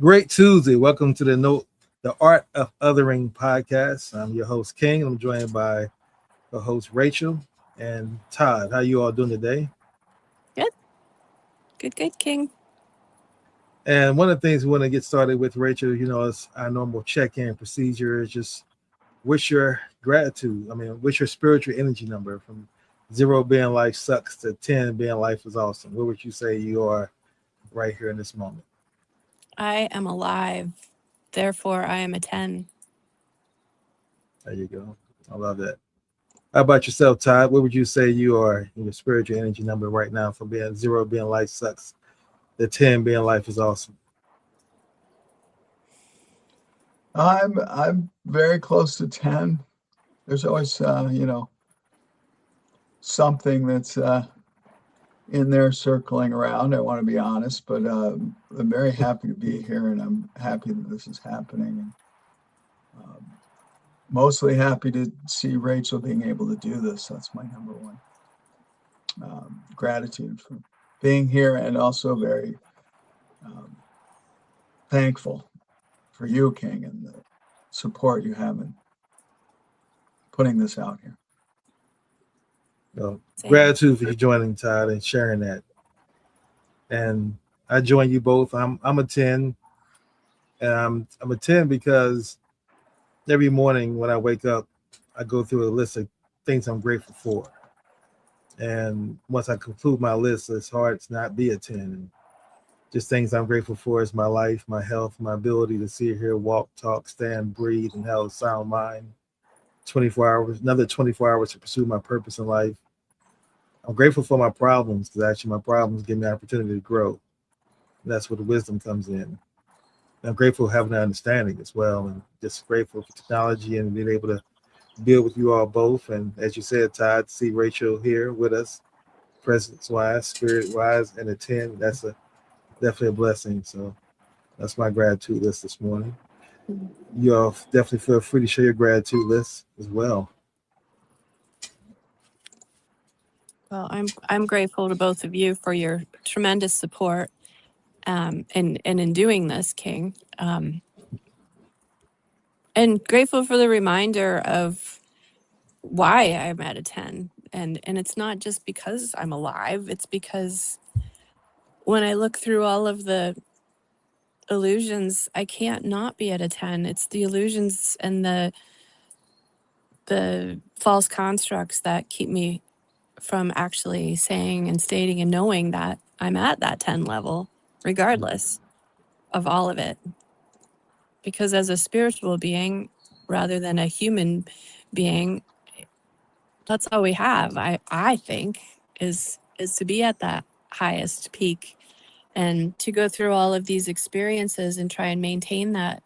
Great Tuesday. Welcome to the Art of Othering podcast. I'm your host, King. I'm joined by the host, Rachel and Todd. How you all doing today? Good, King. And one of the things we want to get started with, Rachel, is our normal check-in procedure is just what's your gratitude? What's your spiritual energy number from 0 being life sucks to 10 being life is awesome? What would you say you are right here in this moment? I am alive. Therefore, I am a 10. There you go. I love that. How about yourself, Todd? What would you say you are in your spiritual energy number right now from being 0 being life sucks to 10 being life is awesome? I'm very close to 10. There's always something that's in there circling around. I want to be honest, but I'm very happy to be here, and I'm happy that this is happening. And mostly happy to see Rachel being able to do this. That's my number one. Gratitude for being here, and also very thankful for you, King, and the support you have in putting this out here. Well, gratitude for you joining, Todd, and sharing that. And I join you both. I'm a 10, and I'm a 10 because every morning when I wake up, I go through a list of things I'm grateful for. And once I conclude my list, it's hard to not be a 10. And just things I'm grateful for is my life, my health, my ability to sit here, walk, talk, stand, breathe, and have a sound mind. 24 hours, another 24 hours to pursue my purpose in life. I'm grateful for my problems because actually my problems give me an opportunity to grow. And that's where the wisdom comes in. And I'm grateful for having that understanding as well, and just grateful for technology and being able to build with you all both. And as you said, Todd, to see Rachel here with us, presence-wise, spirit-wise, and a 10, that's definitely a blessing. So that's my gratitude list this morning. You all definitely feel free to share your gratitude list as well. Well, I'm grateful to both of you for your tremendous support, and in doing this, King, and grateful for the reminder of why I'm at a 10. And it's not just because I'm alive. It's because when I look through all of the illusions, I can't not be at a 10. It's the illusions and the false constructs that keep me from actually saying and stating and knowing that I'm at that 10 level, regardless of all of it. Because as a spiritual being, rather than a human being, that's all we have, I think, is to be at that highest peak and to go through all of these experiences and try and maintain that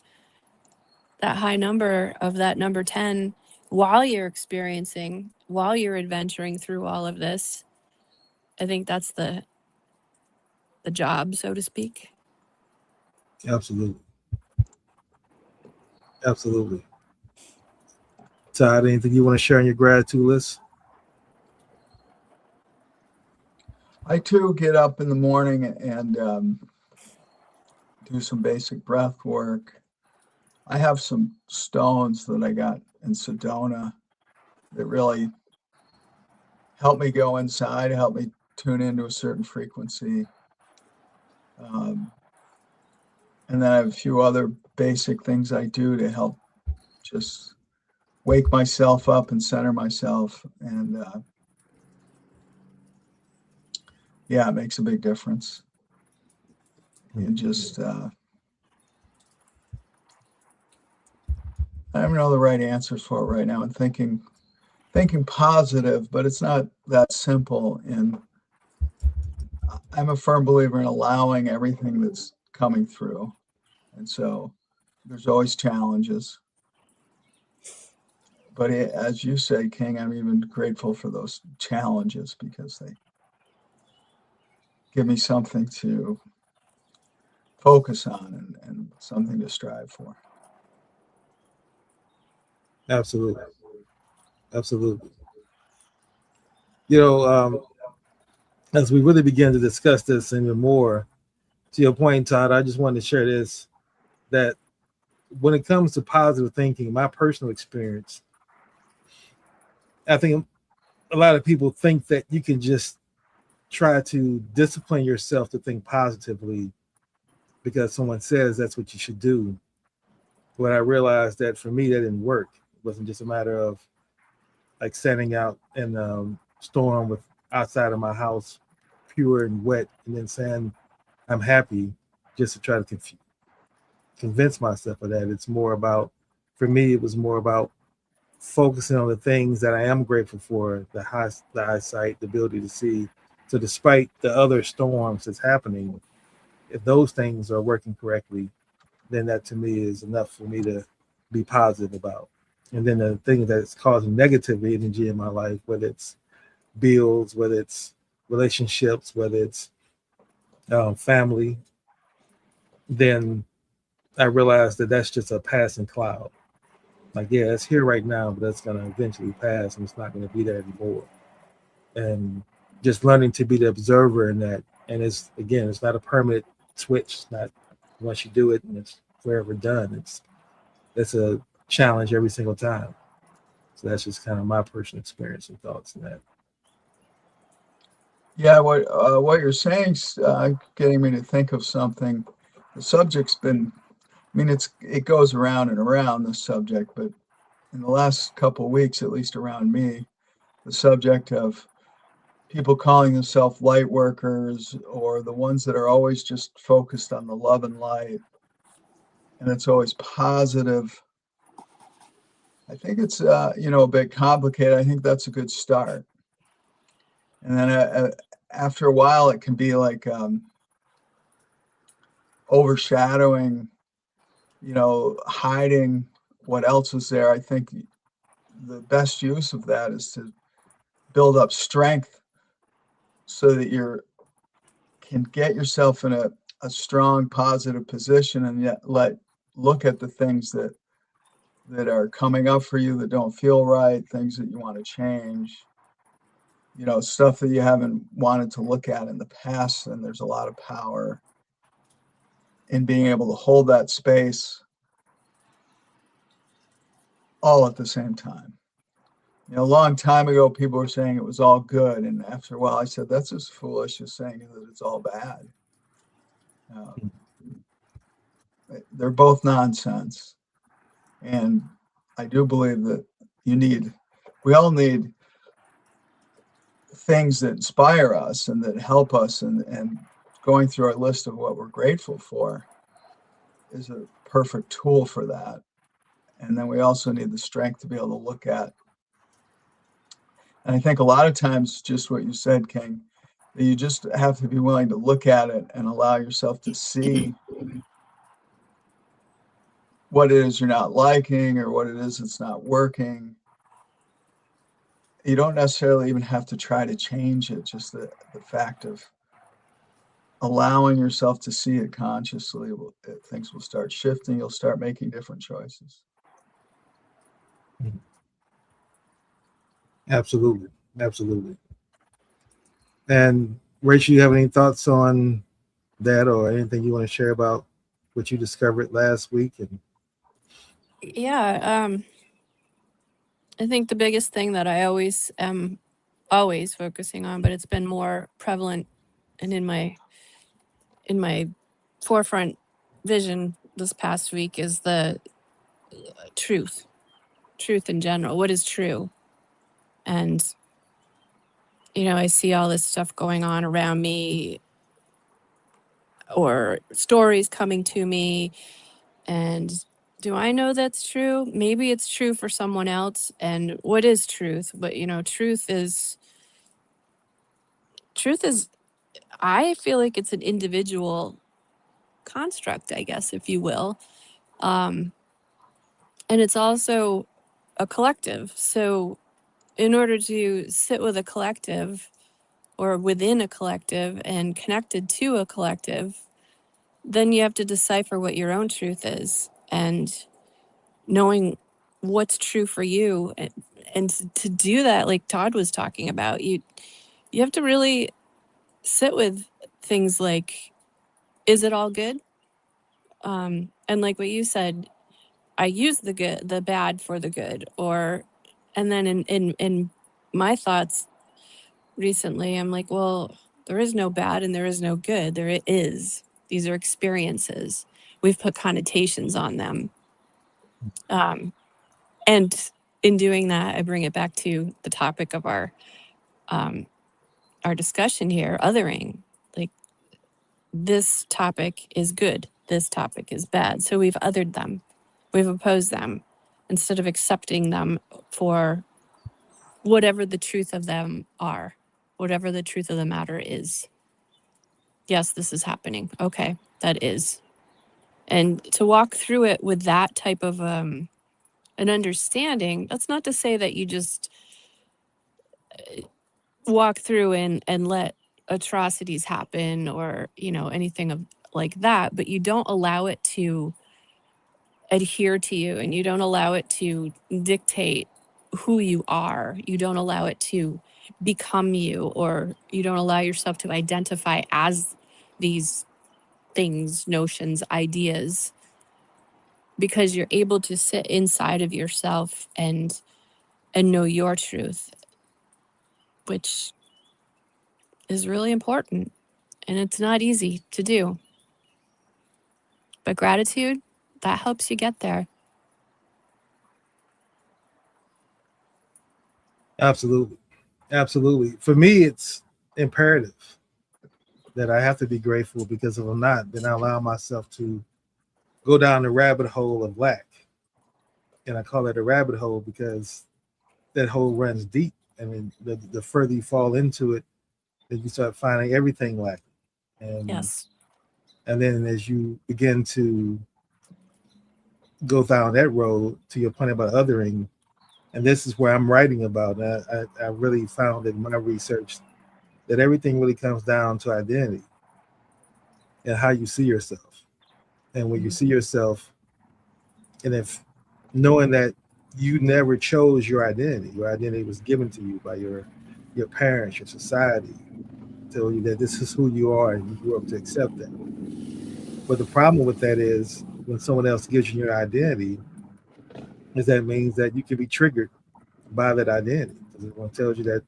high number of that number 10 while you're experiencing, while you're adventuring through all of this. I think that's the job, so to speak. Absolutely. Todd, anything you want to share on your gratitude list? I too get up in the morning and do some basic breath work. I have some stones that I got in Sedona that really help me go inside, help me tune into a certain frequency. And then I have a few other basic things I do to help just wake myself up and center myself. And yeah, it makes a big difference. And just, I don't know the right answers for it right now. I'm thinking positive, but it's not that simple. And I'm a firm believer in allowing everything that's coming through. And so there's always challenges. But as you say, King, I'm even grateful for those challenges because they give me something to focus on and something to strive for. Absolutely. As we really begin to discuss this and more, to your point, Todd, I just wanted to share this. that when it comes to positive thinking, my personal experience, I think a lot of people think that you can just try to discipline yourself to think positively because someone says that's what you should do. But I realized that for me, that didn't work. It wasn't just a matter of like standing out in a storm with outside of my house, pure and wet, and then saying I'm happy just to try to convince myself of that. It's more about, for me, it was more about focusing on the things that I am grateful for, the eyesight, the ability to see. So despite the other storms that's happening, if those things are working correctly, then that to me is enough for me to be positive about. And then the thing that's causing negative energy in my life, whether it's bills, whether it's relationships, whether it's family, then I realized that that's just a passing cloud. Like, yeah, it's here right now, but that's going to eventually pass and it's not going to be there anymore. And just learning to be the observer in that. And it's, again, it's not a permanent switch. It's not once you do it and it's forever done. It's a challenge every single time. So that's just kind of my personal experience and thoughts in that. Yeah, what you're saying's getting me to think of something. The subject's been, I mean, it goes around and around, this subject, but in the last couple of weeks, at least around me, the subject of people calling themselves light workers, or the ones that are always just focused on the love and light, and it's always positive. I think it's a bit complicated. I think that's a good start. And then after a while, it can be like overshadowing, hiding what else is there. I think the best use of that is to build up strength so that you can get yourself in a strong, positive position, and yet look at the things that are coming up for you that don't feel right, things that you want to change, stuff that you haven't wanted to look at in the past. And there's a lot of power in being able to hold that space all at the same time. A long time ago, people were saying it was all good. And after a while, I said, that's as foolish as saying that it's all bad. They're both nonsense. And I do believe that we all need things that inspire us and that help us. And going through our list of what we're grateful for is a perfect tool for that. And then we also need the strength to be able to look at. And I think a lot of times, just what you said, King, that you just have to be willing to look at it and allow yourself to see what it is you're not liking or what it is that's not working. You don't necessarily even have to try to change it. Just the fact of allowing yourself to see it consciously, things will start shifting. You'll start making different choices. Absolutely. Absolutely. And Rachel, you have any thoughts on that or anything you want to share about what you discovered last week? And Yeah, I think the biggest thing that I always am focusing on, but it's been more prevalent and in my forefront vision this past week, is the truth in general. What is true? And I see all this stuff going on around me, or stories coming to me, and do I know that's true? Maybe it's true for someone else. And what is truth? But truth is, I feel like it's an individual construct, I guess, if you will. And it's also a collective. So in order to sit with a collective or within a collective and connected to a collective, then you have to decipher what your own truth is, and knowing what's true for you. And to do that, like Todd was talking about, you have to really sit with things like, is it all good? And like what you said, I use the bad for the good, and then in my thoughts recently, I'm like, well, there is no bad and there is no good. There is. These are experiences. We've put connotations on them. And in doing that, I bring it back to the topic of our discussion here, othering. Like, this topic is good. This topic is bad. So we've othered them. We've opposed them instead of accepting them for whatever the truth of them are, whatever the truth of the matter is. Yes, this is happening. Okay, that is. And to walk through it with that type of an understanding, that's not to say that you just walk through and let atrocities happen or, anything of like that, but you don't allow it to adhere to you and you don't allow it to dictate who you are. You don't allow it to become you, or you don't allow yourself to identify as these things, notions, ideas, because you're able to sit inside of yourself and know your truth, which is really important. And it's not easy to do. But gratitude, that helps you get there. Absolutely. Absolutely. For me, it's imperative that I have to be grateful, because if I'm not, then I allow myself to go down the rabbit hole of lack. And I call it a rabbit hole because that hole runs deep. I mean, the further you fall into it, then you start finding everything lacking. Yes. And then as you begin to go down that road, to your point about othering, and this is where I'm writing about, I really found in my research that everything really comes down to identity and how you see yourself. And when you see yourself, and if knowing that you never chose your identity was given to you by your parents, your society, tell you that this is who you are, and you grew up to accept that. But the problem with that is when someone else gives you your identity, is that means that you can be triggered by that identity, because everyone tells you that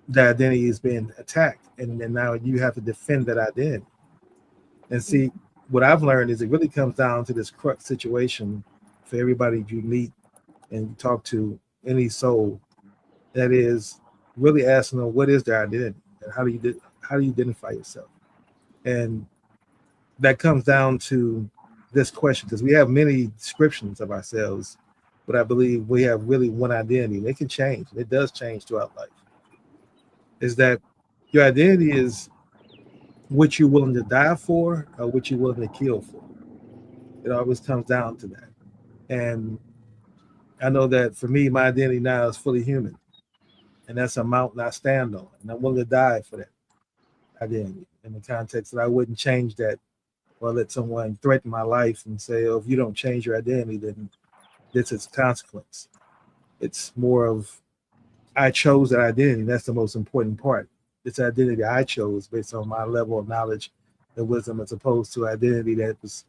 the identity is being attacked, and then now you have to defend that identity. And see, what I've learned is it really comes down to this crux situation for everybody you meet and you talk to, any soul, that is really asking them what is their identity and how do you identify yourself. And that comes down to this question, because we have many descriptions of ourselves, but I believe we have really one identity, and it can change. It does change throughout life. Is that your identity is what you're willing to die for or what you're willing to kill for. It always comes down to that. And I know that for me, my identity now is fully human. And that's a mountain I stand on. And I'm willing to die for that identity, in the context that I wouldn't change that or let someone threaten my life and say, oh, if you don't change your identity, then this is consequence. It's more of, I chose that identity. That's the most important part. It's identity I chose based on my level of knowledge and wisdom, as opposed to identity that was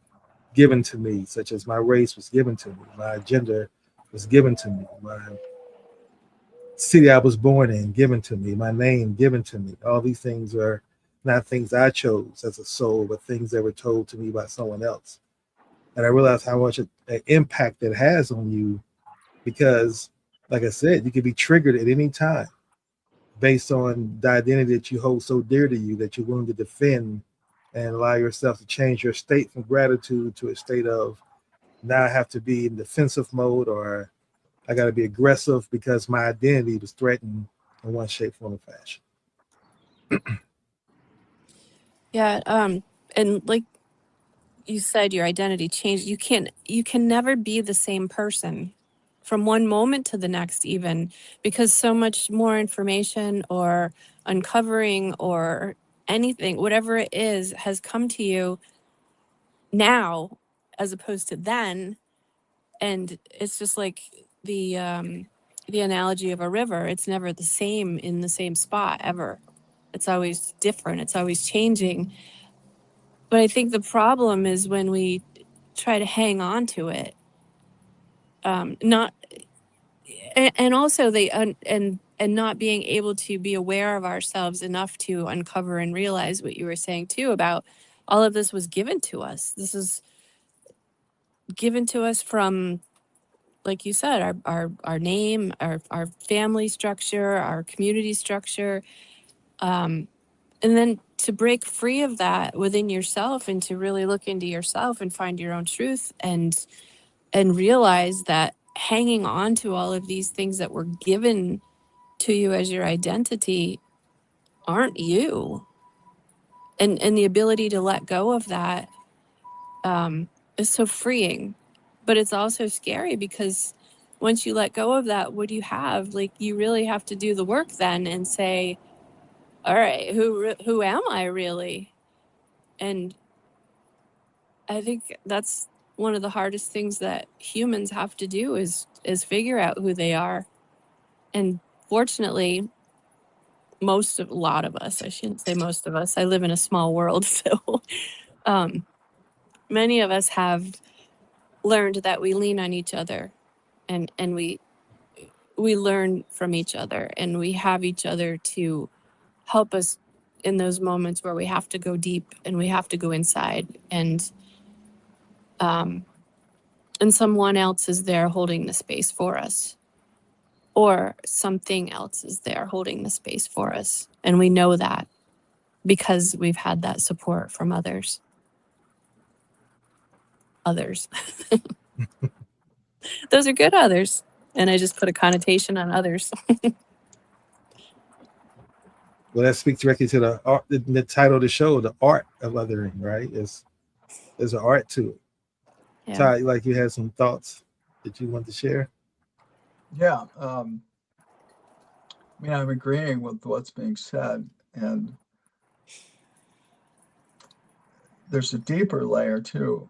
given to me, such as my race was given to me, my gender was given to me, my city I was born in given to me, my name given to me. All these things are not things I chose as a soul, but things that were told to me by someone else. And I realized how much an impact that has on you, because, like I said, you can be triggered at any time based on the identity that you hold so dear to you that you're willing to defend, and allow yourself to change your state from gratitude to a state of, now I have to be in defensive mode, or I got to be aggressive because my identity was threatened in one shape, form, or fashion. Yeah. And like you said, your identity changed. You can never be the same person from one moment to the next, even, because so much more information or uncovering or anything, whatever it is, has come to you now as opposed to then. And it's just like the analogy of a river. It's never the same in the same spot ever. It's always different. It's always changing. But I think the problem is when we try to hang on to it, not, and also and not being able to be aware of ourselves enough to uncover and realize what you were saying too about all of this was given to us. This is given to us from, like you said, our name, our family structure, our community structure, and then to break free of that within yourself and to really look into yourself and find your own truth and realize that hanging on to all of these things that were given to you as your identity aren't you, and the ability to let go of that is so freeing. But it's also scary because once you let go of that, what do you have? Like, you really have to do the work then and say, all right, who am I really? And I think that's one of the hardest things that humans have to do is figure out who they are. And fortunately, a lot of us, I shouldn't say most of us, I live in a small world, so many of us have learned that we lean on each other, and we learn from each other, and we have each other to help us in those moments where we have to go deep and we have to go inside, and someone else is there holding the space for us, or something else is there holding the space for us, and we know that because we've had that support from others. Those are good others, and I just put a connotation on others. Well, that speaks directly to the art, the title of the show, the art of othering, right? There's an art to it. Yeah. Ty, like you had some thoughts that you want to share? Yeah. I mean, I'm agreeing with what's being said, and there's a deeper layer too,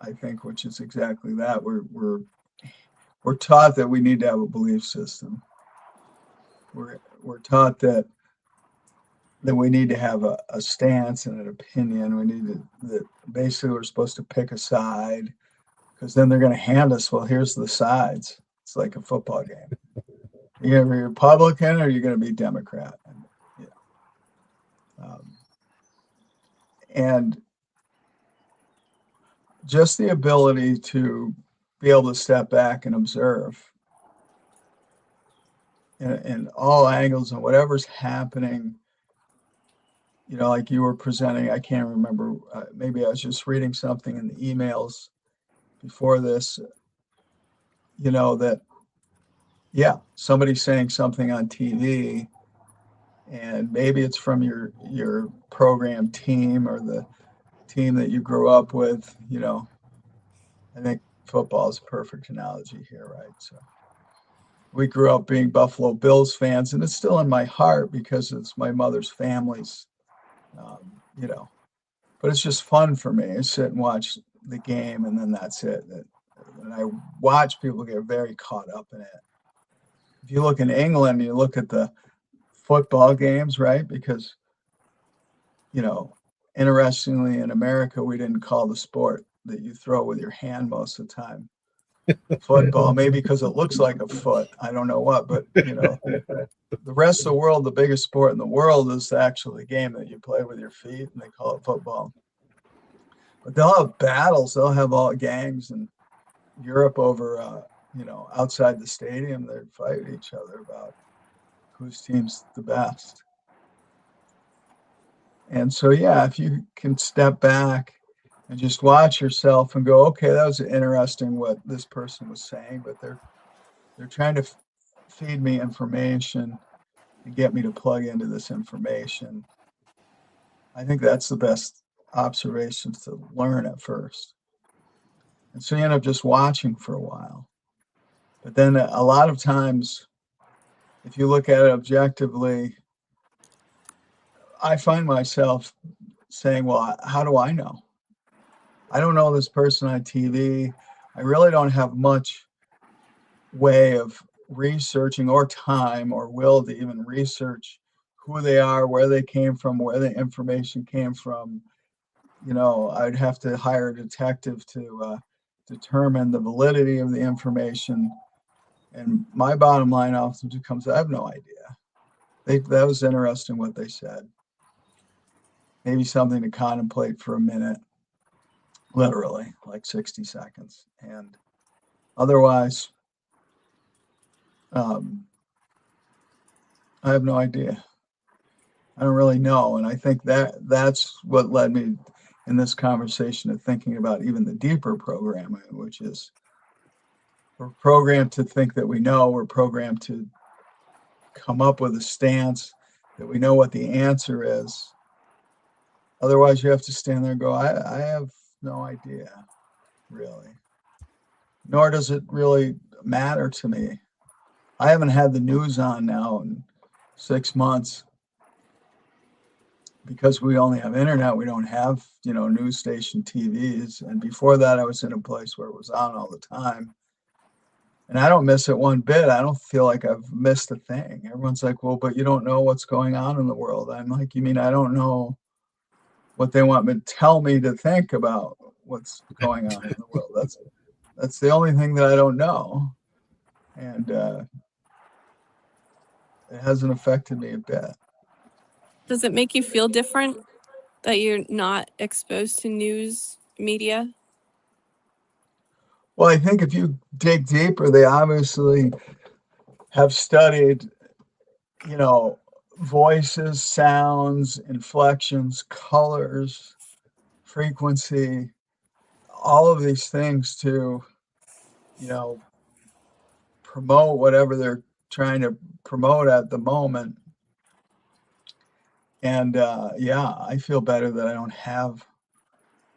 I think, which is exactly that. We're taught that we need to have a belief system. We're taught that we need to have a stance and an opinion. We need that basically we're supposed to pick a side, because then they're going to hand us, well, here's the sides. It's like a football game. You're going to be Republican or you're going to be Democrat. And just the ability to be able to step back and observe in all angles and whatever's happening. Like you were presenting, I can't remember, maybe I was just reading something in the emails before this, that, yeah, somebody's saying something on TV, and maybe it's from your program team or the team that you grew up with. I think football is a perfect analogy here, right? So we grew up being Buffalo Bills fans, and it's still in my heart because it's my mother's family's, but it's just fun for me. I sit and watch the game, and then that's it. And I watch people get very caught up in it. If you look in England, you look at the football games, right? Because, interestingly, in America, we didn't call the sport that you throw with your hand most of the time football, maybe because it looks like a foot. I don't know what, but, the rest of the world, the biggest sport in the world is actually a game that you play with your feet, and they call it football. But they'll have battles. They'll have all gangs in Europe over, outside the stadium. They fight each other about whose team's the best. And so, yeah, if you can step back and just watch yourself and go, okay, that was interesting what this person was saying, but they're trying to feed me information and get me to plug into this information. I think that's the best observations to learn at first. And so you end up just watching for a while. But then a lot of times, if you look at it objectively, I find myself saying, well, how do I know? I don't know this person on TV. I really don't have much way of researching or time or will to even research who they are, where they came from, where the information came from. I'd have to hire a detective to determine the validity of the information. And my bottom line often becomes, I have no idea. That was interesting what they said. Maybe something to contemplate for a minute, literally, like 60 seconds. And otherwise, I have no idea. I don't really know. And I think that's what led me in this conversation to thinking about even the deeper programming, which is we're programmed to think that we know, we're programmed to come up with a stance that we know what the answer is. Otherwise, you have to stand there and go, I have no idea, really. Nor does it really matter to me. I haven't had the news on now in 6 months because we only have internet. We don't have, news station TVs. And before that, I was in a place where it was on all the time. And I don't miss it one bit. I don't feel like I've missed a thing. Everyone's like, well, but you don't know what's going on in the world. I'm like, you mean I don't know what they want me to tell me to think about what's going on in the world? That's the only thing that I don't know. And it hasn't affected me a bit. Does it make you feel different that you're not exposed to news media? Well, I think if you dig deeper, they obviously have studied, voices, sounds, inflections, colors, frequency, all of these things to, promote whatever they're trying to promote at the moment. And I feel better that I don't have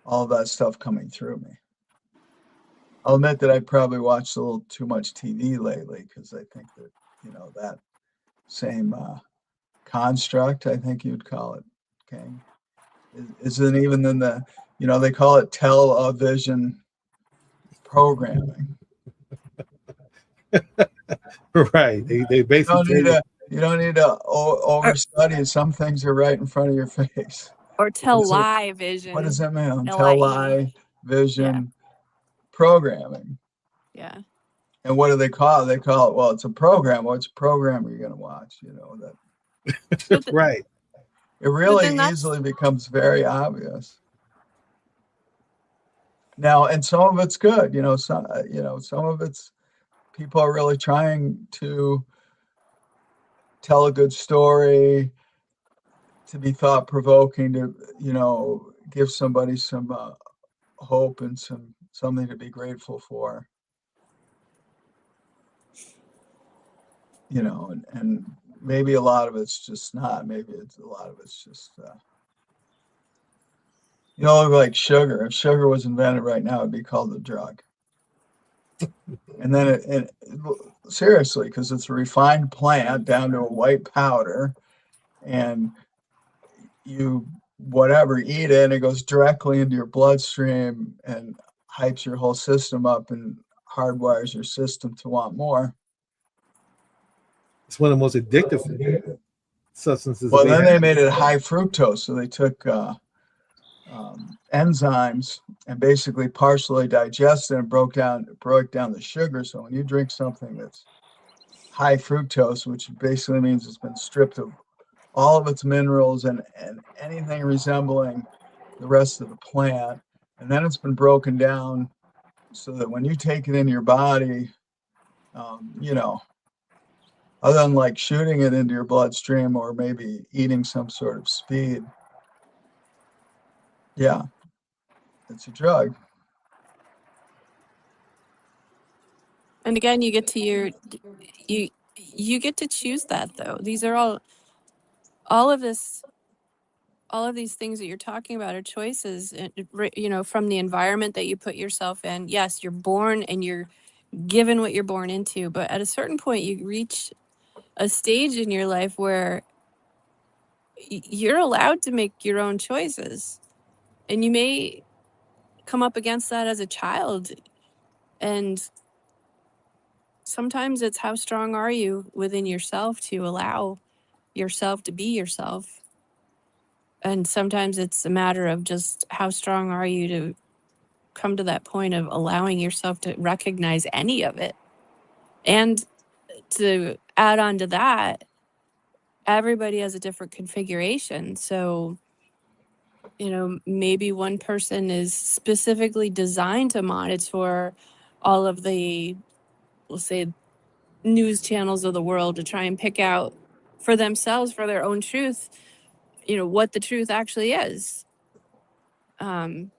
all of that stuff coming through me. I'll admit that I probably watched a little too much TV lately because I think that, that same construct, I think you'd call it, King, isn't even in the, they call it television programming. Right. They basically You don't need to overstudy. Some things are right in front of your face. Or television. What does that mean? L-I-E. Television programming. Yeah. And what do they call it? They call it, well, it's a program. Which program are you going to watch? That. Right. It really easily becomes very obvious. Now, and some of it's good. Some of it's people are really trying to tell a good story, to be thought provoking, to give somebody some hope and something to be grateful for. And maybe a lot of it's just not. Maybe a lot of it's just like sugar. If sugar was invented right now, it'd be called a drug. And then it seriously, because it's a refined plant down to a white powder, and you eat it, and it goes directly into your bloodstream and hypes your whole system up and hardwires your system to want more. It's one of the most addictive substances. Well, then they made it high fructose, so they took enzymes and basically partially digested and broke down the sugar. So when you drink something that's high fructose, which basically means it's been stripped of all of its minerals and anything resembling the rest of the plant, and then it's been broken down so that when you take it into your body, other than like shooting it into your bloodstream or maybe eating some sort of speed, it's a drug. And again, you get to you get to choose that, though. These are all of these things that you're talking about are choices, from the environment that you put yourself in. Yes, you're born and you're given what you're born into, but at a certain point you reach a stage in your life where you're allowed to make your own choices, and you may come up against that as a child, and sometimes it's how strong are you within yourself to allow yourself to be yourself. And sometimes it's a matter of just how strong are you to come to that point of allowing yourself to recognize any of it. And to add on to that, everybody has a different configuration. So, maybe one person is specifically designed to monitor all of the, we'll say, news channels of the world to try and pick out for themselves, for their own truth, what the truth actually is. So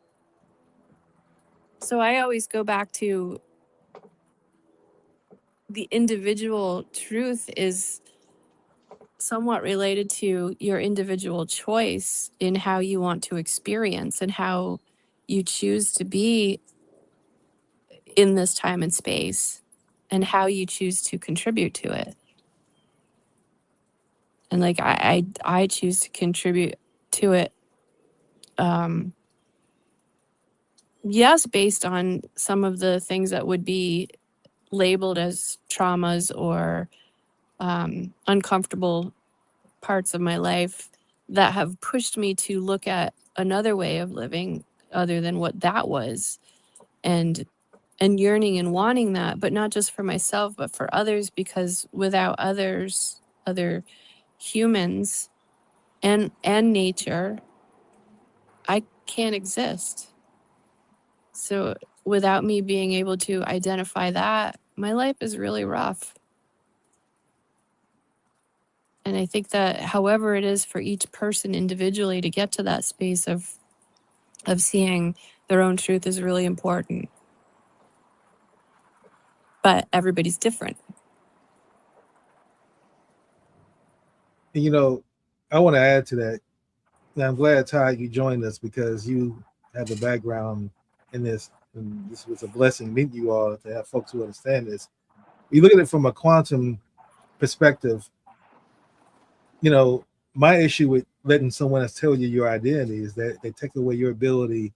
I always go back to the individual truth is somewhat related to your individual choice in how you want to experience and how you choose to be in this time and space and how you choose to contribute to it. And like I choose to contribute to it, yes, based on some of the things that would be labeled as traumas or uncomfortable parts of my life that have pushed me to look at another way of living other than what that was, and yearning and wanting that, but not just for myself but for others, because without others, other humans and nature, I can't exist. So without me being able to identify that, my life is really rough. And I think that however it is for each person individually to get to that space of seeing their own truth is really important. But everybody's different. And, I want to add to that. And I'm glad, Todd, you joined us because you have a background in this. And this was a blessing meeting you all to have folks who understand this. You look at it from a quantum perspective. My issue with letting someone else tell you your identity is that they take away your ability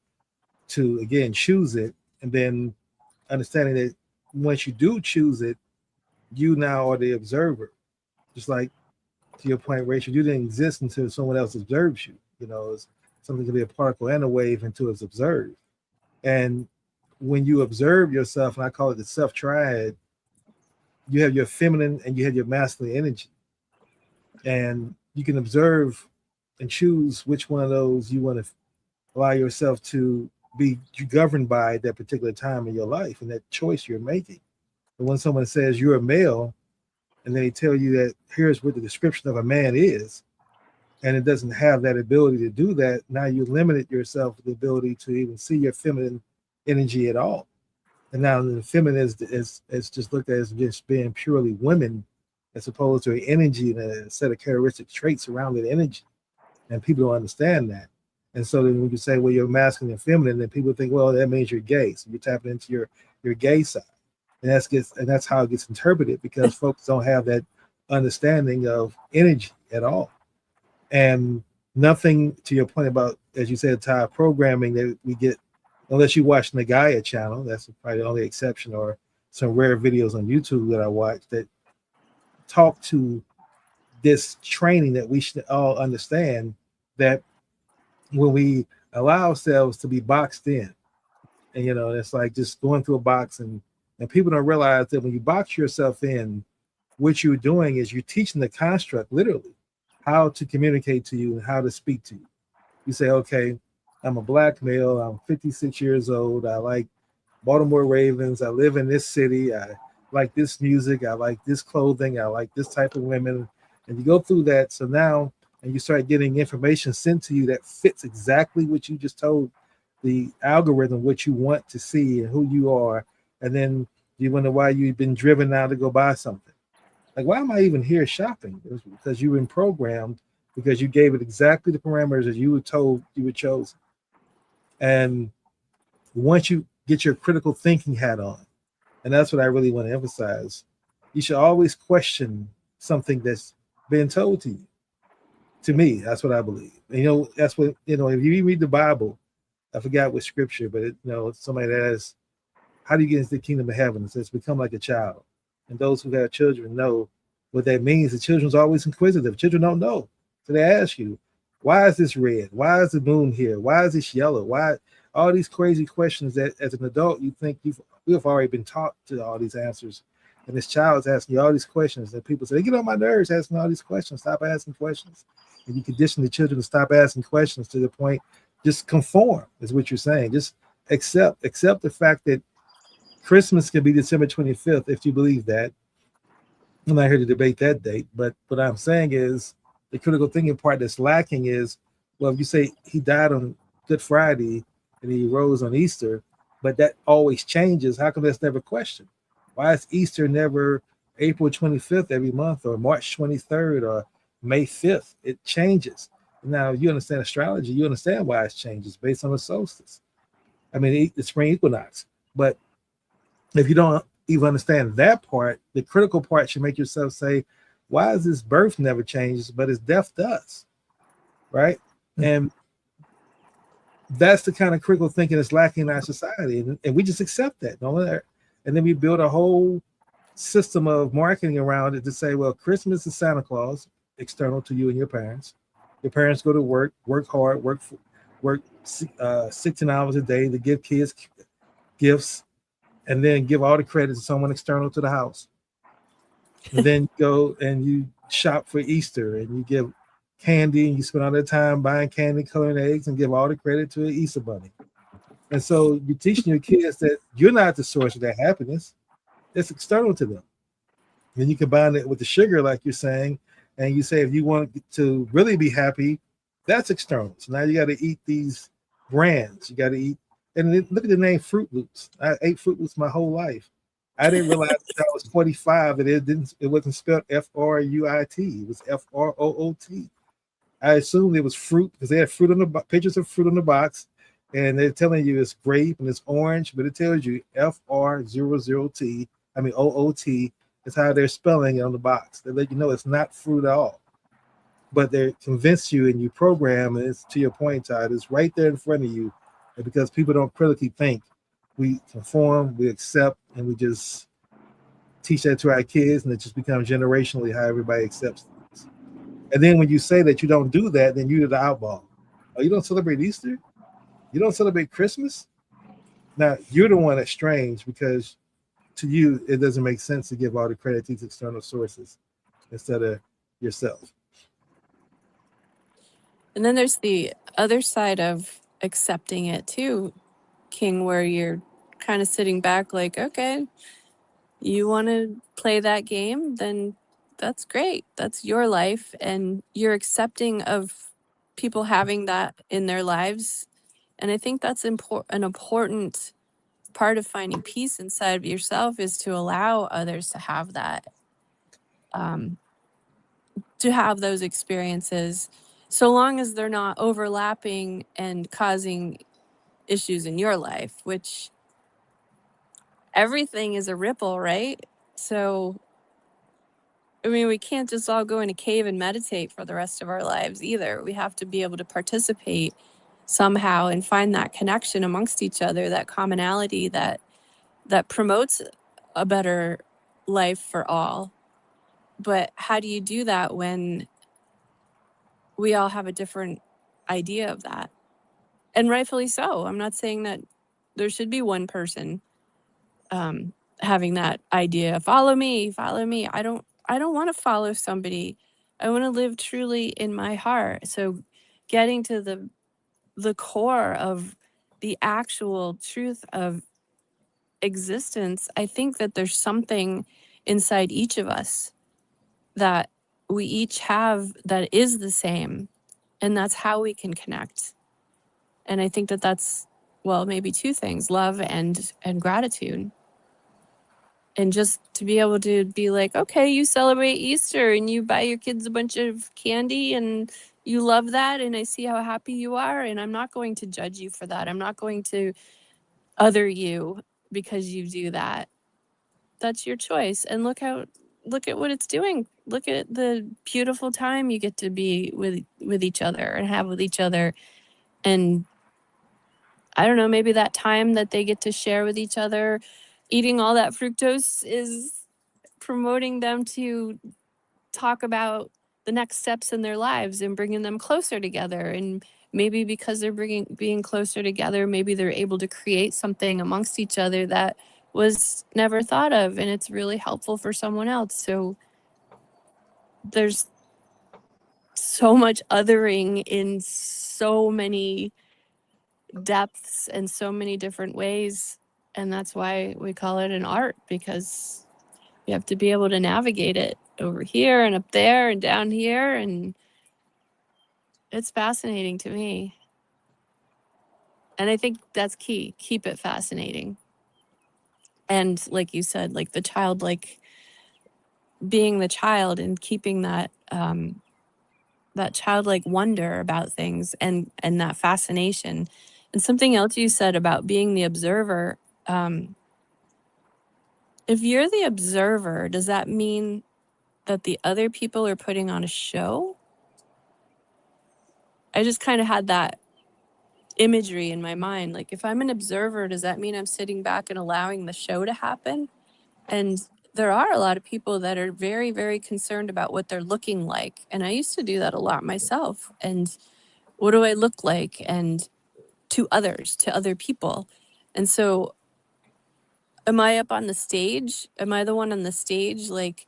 to, again, choose it. And then understanding that once you do choose it, you now are the observer. Just like, to your point, Rachel, you didn't exist until someone else observes you. It's something to be a particle and a wave until it's observed. And when you observe yourself, and I call it the self triad, you have your feminine and you have your masculine energy. And you can observe and choose which one of those you want to allow yourself to be governed by at that particular time in your life and that choice you're making. And when someone says you're a male, and they tell you that here's what the description of a man is, and it doesn't have that ability to do that, now you limited yourself with the ability to even see your feminine energy at all. And now the feminine is just looked at as just being purely women, as opposed to an energy and a set of characteristic traits around that energy. And people don't understand that. And so then when you say, well, you're masculine and feminine, then people think, well, that means you're gay. So you're tapping into your gay side. And that's how it gets interpreted, because folks don't have that understanding of energy at all. And nothing, to your point about, as you said, Ty, programming that we get, unless you watch the Gaia channel, that's probably the only exception, or some rare videos on YouTube that I watch that talk to this training that we should all understand, that when we allow ourselves to be boxed in, and it's like just going through a box, and people don't realize that when you box yourself in, what you're doing is you're teaching the construct literally how to communicate to you and how to speak to you. You say, okay, I'm a black male, I'm 56 years old, I like Baltimore Ravens, I live in this city, I like this music, I like this clothing, I like this type of women. And you go through that. So now, and you start getting information sent to you that fits exactly what you just told the algorithm, what you want to see and who you are. And then you wonder why you've been driven now to go buy something. Like, why am I even here shopping? It was because you've been programmed, because you gave it exactly the parameters that you were told you were chosen. And once you get your critical thinking hat on, and that's what I really want to emphasize, you should always question something that's been told to you. To me, that's what I believe. And, that's what, if you read the Bible, I forgot what scripture, but somebody that asks, how do you get into the kingdom of heaven? It says, become like a child. And those who have children know what that means. The children's always inquisitive. Children don't know. So they ask you, Why is this red? Why is the moon here? Why is this yellow? Why all these crazy questions that as an adult you think we've already been taught to all these answers. And this child is asking you all these questions, and people say, they get on my nerves asking all these questions. Stop asking questions. And you condition the children to stop asking questions to the point, just conform, is what you're saying. Just accept the fact that Christmas can be December 25th, if you believe that. I'm not here to debate that date, but what I'm saying is the critical thinking part that's lacking is, well, if you say he died on Good Friday and he rose on Easter, but that always changes, how come that's never questioned? Why is Easter never April 25th every month, or March 23rd, or May 5th? It changes. Now, you understand astrology, you understand why it changes based on the solstice. I mean, the spring equinox. But if you don't even understand that part, the critical part should make yourself say, why is this birth never changes, but his death does? Right? Mm-hmm. And that's the kind of critical thinking that's lacking in our society. And we just accept that. And then we build a whole system of marketing around it to say, well, Christmas is Santa Claus, external to you and your parents. Your parents go to work hard, work 16 hours a day to give kids gifts, and then give all the credit to someone external to the house. And then go and you shop for Easter, and you give candy, and you spend all that time buying candy, coloring eggs, and give all the credit to an Easter bunny. And so you're teaching your kids that you're not the source of their happiness. It's external to them. And you combine it with the sugar, like you're saying, and you say, if you want to really be happy, that's external. So now you got to eat these brands. You got to eat. And look at the name Fruit Loops. I ate Fruit Loops my whole life. I didn't realize that I was 45 that it wasn't spelled F-R-U-I-T. It was F-R-O-O-T. I assumed it was fruit because they had fruit on the pictures of fruit on the box, and they're telling you it's grape and it's orange, but it tells you F-R-00-T. I mean O-O-T is how they're spelling it on the box. They let you know it's not fruit at all. But they convince you and you program, and it's, to your point, Todd, it's right there in front of you. And because people don't critically think, we conform, we accept, and we just teach that to our kids, and it just becomes generationally how everybody accepts things. And then when you say that you don't do that, then you're the outlaw. Oh, you don't celebrate Easter? You don't celebrate Christmas? Now, you're the one that's strange, because to you, it doesn't make sense to give all the credit to these external sources instead of yourself. And then there's the other side of accepting it too, King, where you're kind of sitting back like, okay, you want to play that game, then that's great. That's your life. And you're accepting of people having that in their lives. And I think that's an important part of finding peace inside of yourself, is to allow others to have that, to have those experiences, so long as they're not overlapping and causing issues in your life, which everything is a ripple, right? So, I mean, we can't just all go in a cave and meditate for the rest of our lives either. We have to be able to participate somehow and find that connection amongst each other, that commonality that promotes a better life for all. But how do you do that when we all have a different idea of that? And rightfully so. I'm not saying that there should be one person having that idea. Follow me. I don't want to follow somebody. I want to live truly in my heart. So getting to the core of the actual truth of existence, I think that there's something inside each of us that we each have that is the same, and that's how we can connect. And I think that that's, well, maybe two things: love and gratitude. And just to be able to be like, okay, you celebrate Easter and you buy your kids a bunch of candy and you love that, and I see how happy you are, and I'm not going to judge you for that. I'm not going to other you because you do that. That's your choice. And look at what it's doing. Look at the beautiful time you get to be with each other and have with each other. And I don't know, maybe that time that they get to share with each other, eating all that fructose, is promoting them to talk about the next steps in their lives and bringing them closer together. And maybe because they're being closer together, maybe they're able to create something amongst each other that was never thought of, and it's really helpful for someone else. So there's so much othering in so many depths and so many different ways, and that's why we call it an art, because you have to be able to navigate it over here and up there and down here, and it's fascinating to me. And I think that's key. Keep it fascinating. And like you said, like the child, like being the child and keeping that that childlike wonder about things, and that fascination. And something else you said about being the observer. If you're the observer, does that mean that the other people are putting on a show? I just kind of had that imagery in my mind. Like, if I'm an observer, does that mean I'm sitting back and allowing the show to happen? And there are a lot of people that are very, very concerned about what they're looking like. And I used to do that a lot myself. And what do I look like? And to others, to other people. And so, am I up on the stage? Am I the one on the stage, like,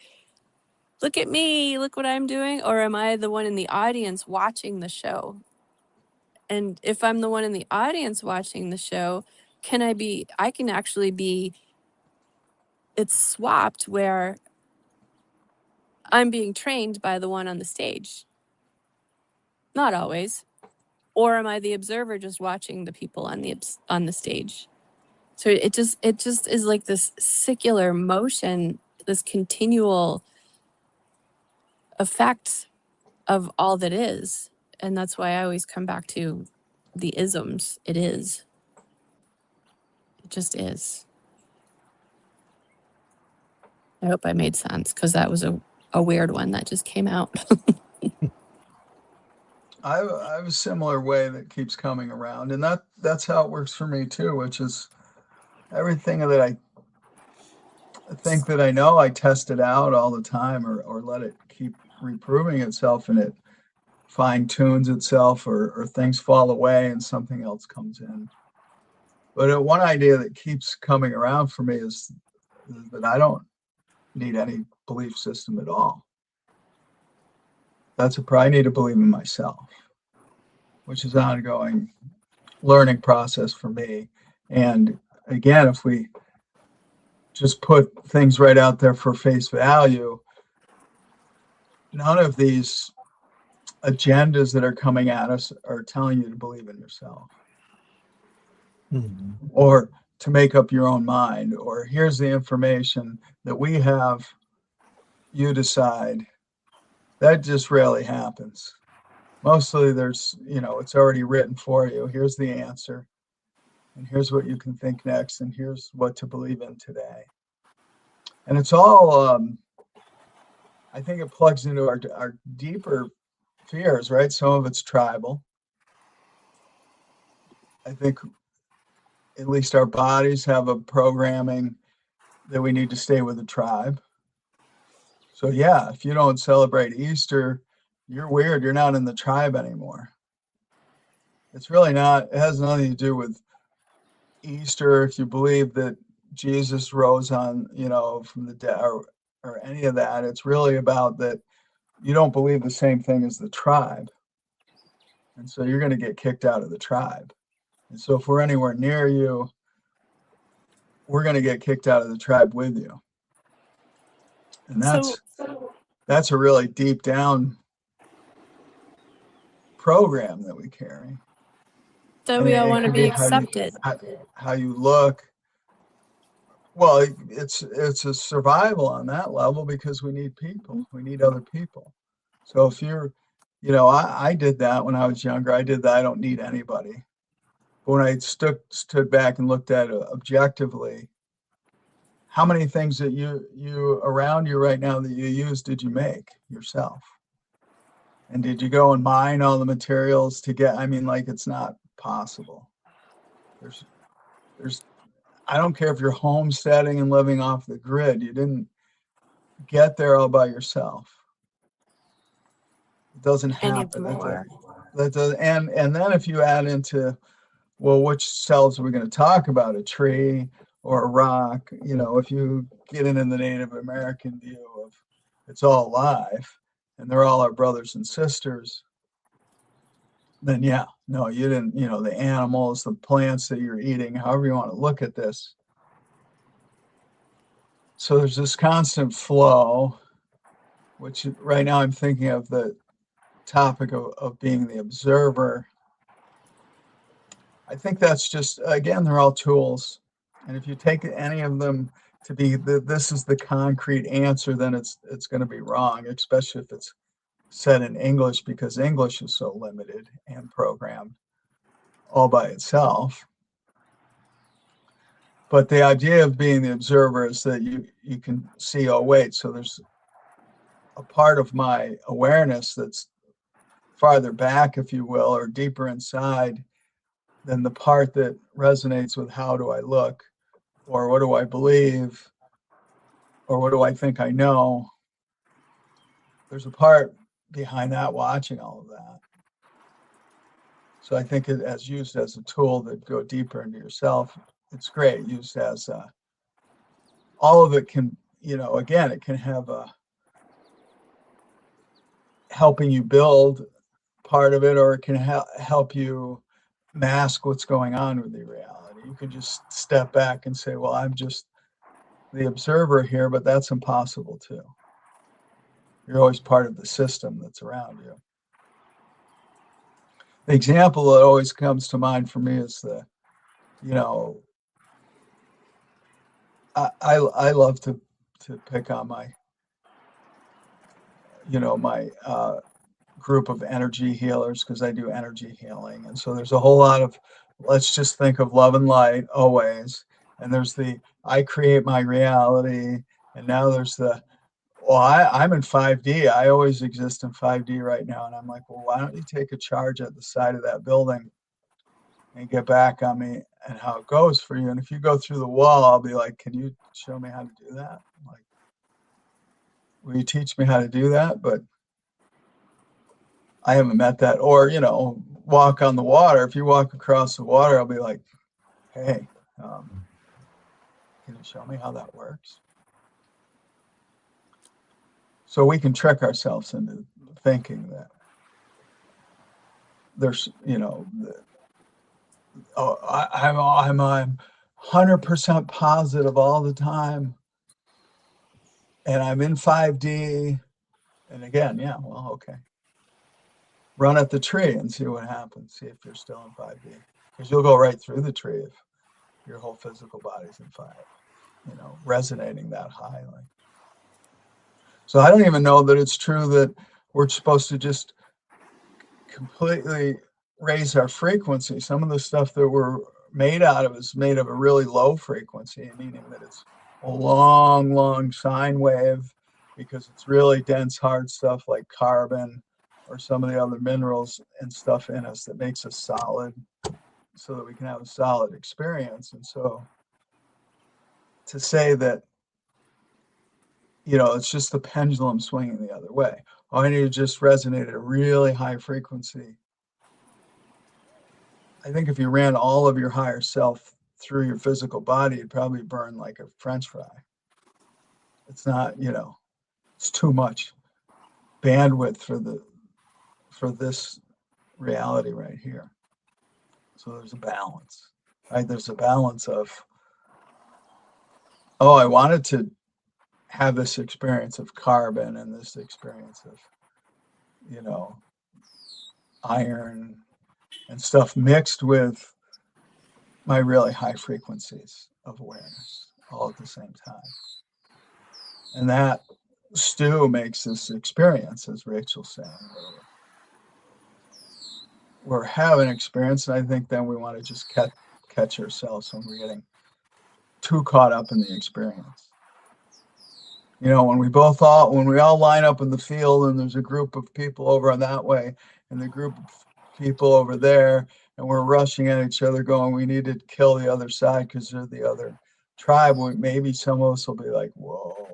look at me, look what I'm doing? Or am I the one in the audience watching the show? And if I'm the one in the audience watching the show, I can actually be, it's swapped where I'm being trained by the one on the stage. Not always. Or am I the observer just watching the people on the stage? So it just is like this secular motion, this continual effect of all that is. And that's why I always come back to the isms. It is. It just is. I hope I made sense, because that was a weird one that just came out. I have a similar way that keeps coming around, and that's how it works for me too, which is everything that I think that I know, I test it out all the time, or let it keep reproving itself, and it fine tunes itself, or things fall away and something else comes in. But one idea that keeps coming around for me is that I don't need any belief system at all. I need to believe in myself, which is an ongoing learning process for me. And again, if we just put things right out there for face value, none of these agendas that are coming at us are telling you to believe in yourself, or to make up your own mind, or here's the information that we have, you decide. That just rarely happens. Mostly there's, it's already written for you. Here's the answer, and here's what you can think next, and here's what to believe in today. And it's all, I think it plugs into our deeper fears, right? Some of it's tribal. I think at least our bodies have a programming that we need to stay with the tribe. So yeah, if you don't celebrate Easter, you're weird. You're not in the tribe anymore. It's really not. It has nothing to do with Easter. If you believe that Jesus rose on, from the dead, or any of that, it's really about that you don't believe the same thing as the tribe. And so you're going to get kicked out of the tribe. And so if we're anywhere near you, we're going to get kicked out of the tribe with you. And that's a really deep down program that we carry. So we all want to be accepted. How you look. Well, it's a survival on that level, because we need people. We need other people. So if you're, I did that when I was younger. I did that. I don't need anybody. But when I stood back and looked at it objectively, how many things that you around you right now that you use did you make yourself? And did you go and mine all the materials to get? I mean, like, it's not possible. There's I don't care if you're homesteading and living off the grid, you didn't get there all by yourself. It doesn't happen. Anymore. That does, and then if you add into, well, which cells are we going to talk about? A tree or a rock? You know, if you get into the Native American view of it's all alive and they're all our brothers and sisters, then yeah, no, you didn't, you know, the animals, the plants that you're eating, however you want to look at this. So there's this constant flow, which right now I'm thinking of the topic of being the observer. I think that's just, again, they're all tools. And if you take any of them to be this is the concrete answer, then it's going to be wrong, especially if it's said in English, because English is so limited and programmed all by itself. But the idea of being the observer is that you can see, oh, wait, so there's a part of my awareness that's farther back, if you will, or deeper inside than the part that resonates with how do I look, or what do I believe, or what do I think I know. There's a part behind that watching all of that. So I think it, as used as a tool that go deeper into yourself, it's great. Used as all of it can, you know, again, it can have a helping you build part of it, or it can help you mask what's going on with the reality. You can just step back and say, well, I'm just the observer here, but that's impossible too. You're always part of the system that's around you. The example that always comes to mind for me is the, you know, I love to pick on my, you know, my group of energy healers, because I do energy healing. And so there's a whole lot of, let's just think of love and light always. And there's the, I create my reality. And now there's the, well, I'm in 5D. I always exist in 5D right now. And I'm like, well, why don't you take a charge at the side of that building and get back on me and how it goes for you? And if you go through the wall, I'll be like, can you show me how to do that? I'm like, will you teach me how to do that? But I haven't met that. Or, you know, walk on the water. If you walk across the water, I'll be like, hey, can you show me how that works? So we can trick ourselves into thinking that there's, you know, I'm 100% positive all the time, and I'm in 5D. And again, yeah, well, okay. Run at the tree and see what happens. See if you're still in 5D, because you'll go right through the tree if your whole physical body's in 5, you know, resonating that high. Like, so I don't even know that it's true that we're supposed to just completely raise our frequency. Some of the stuff that we're made out of is made of a really low frequency, meaning that it's a long sine wave, because it's really dense, hard stuff like carbon or some of the other minerals and stuff in us that makes us solid, so that we can have a solid experience. And so to say that, you know, it's just the pendulum swinging the other way. All I need to just resonate at a really high frequency. I think if you ran all of your higher self through your physical body, you'd probably burn like a French fry. It's not, you know, it's too much bandwidth for this reality right here. So there's a balance, right? There's a balance of, oh, I wanted to have this experience of carbon and this experience of, you know, iron and stuff mixed with my really high frequencies of awareness all at the same time. And that stew makes this experience, as Rachel's saying. We're having experience, and I think then we want to just catch ourselves when we're getting too caught up in the experience. You know, when we all line up in the field and there's a group of people over on that way and the group of people over there, and we're rushing at each other going, we need to kill the other side because they're the other tribe. Maybe some of us will be like, whoa,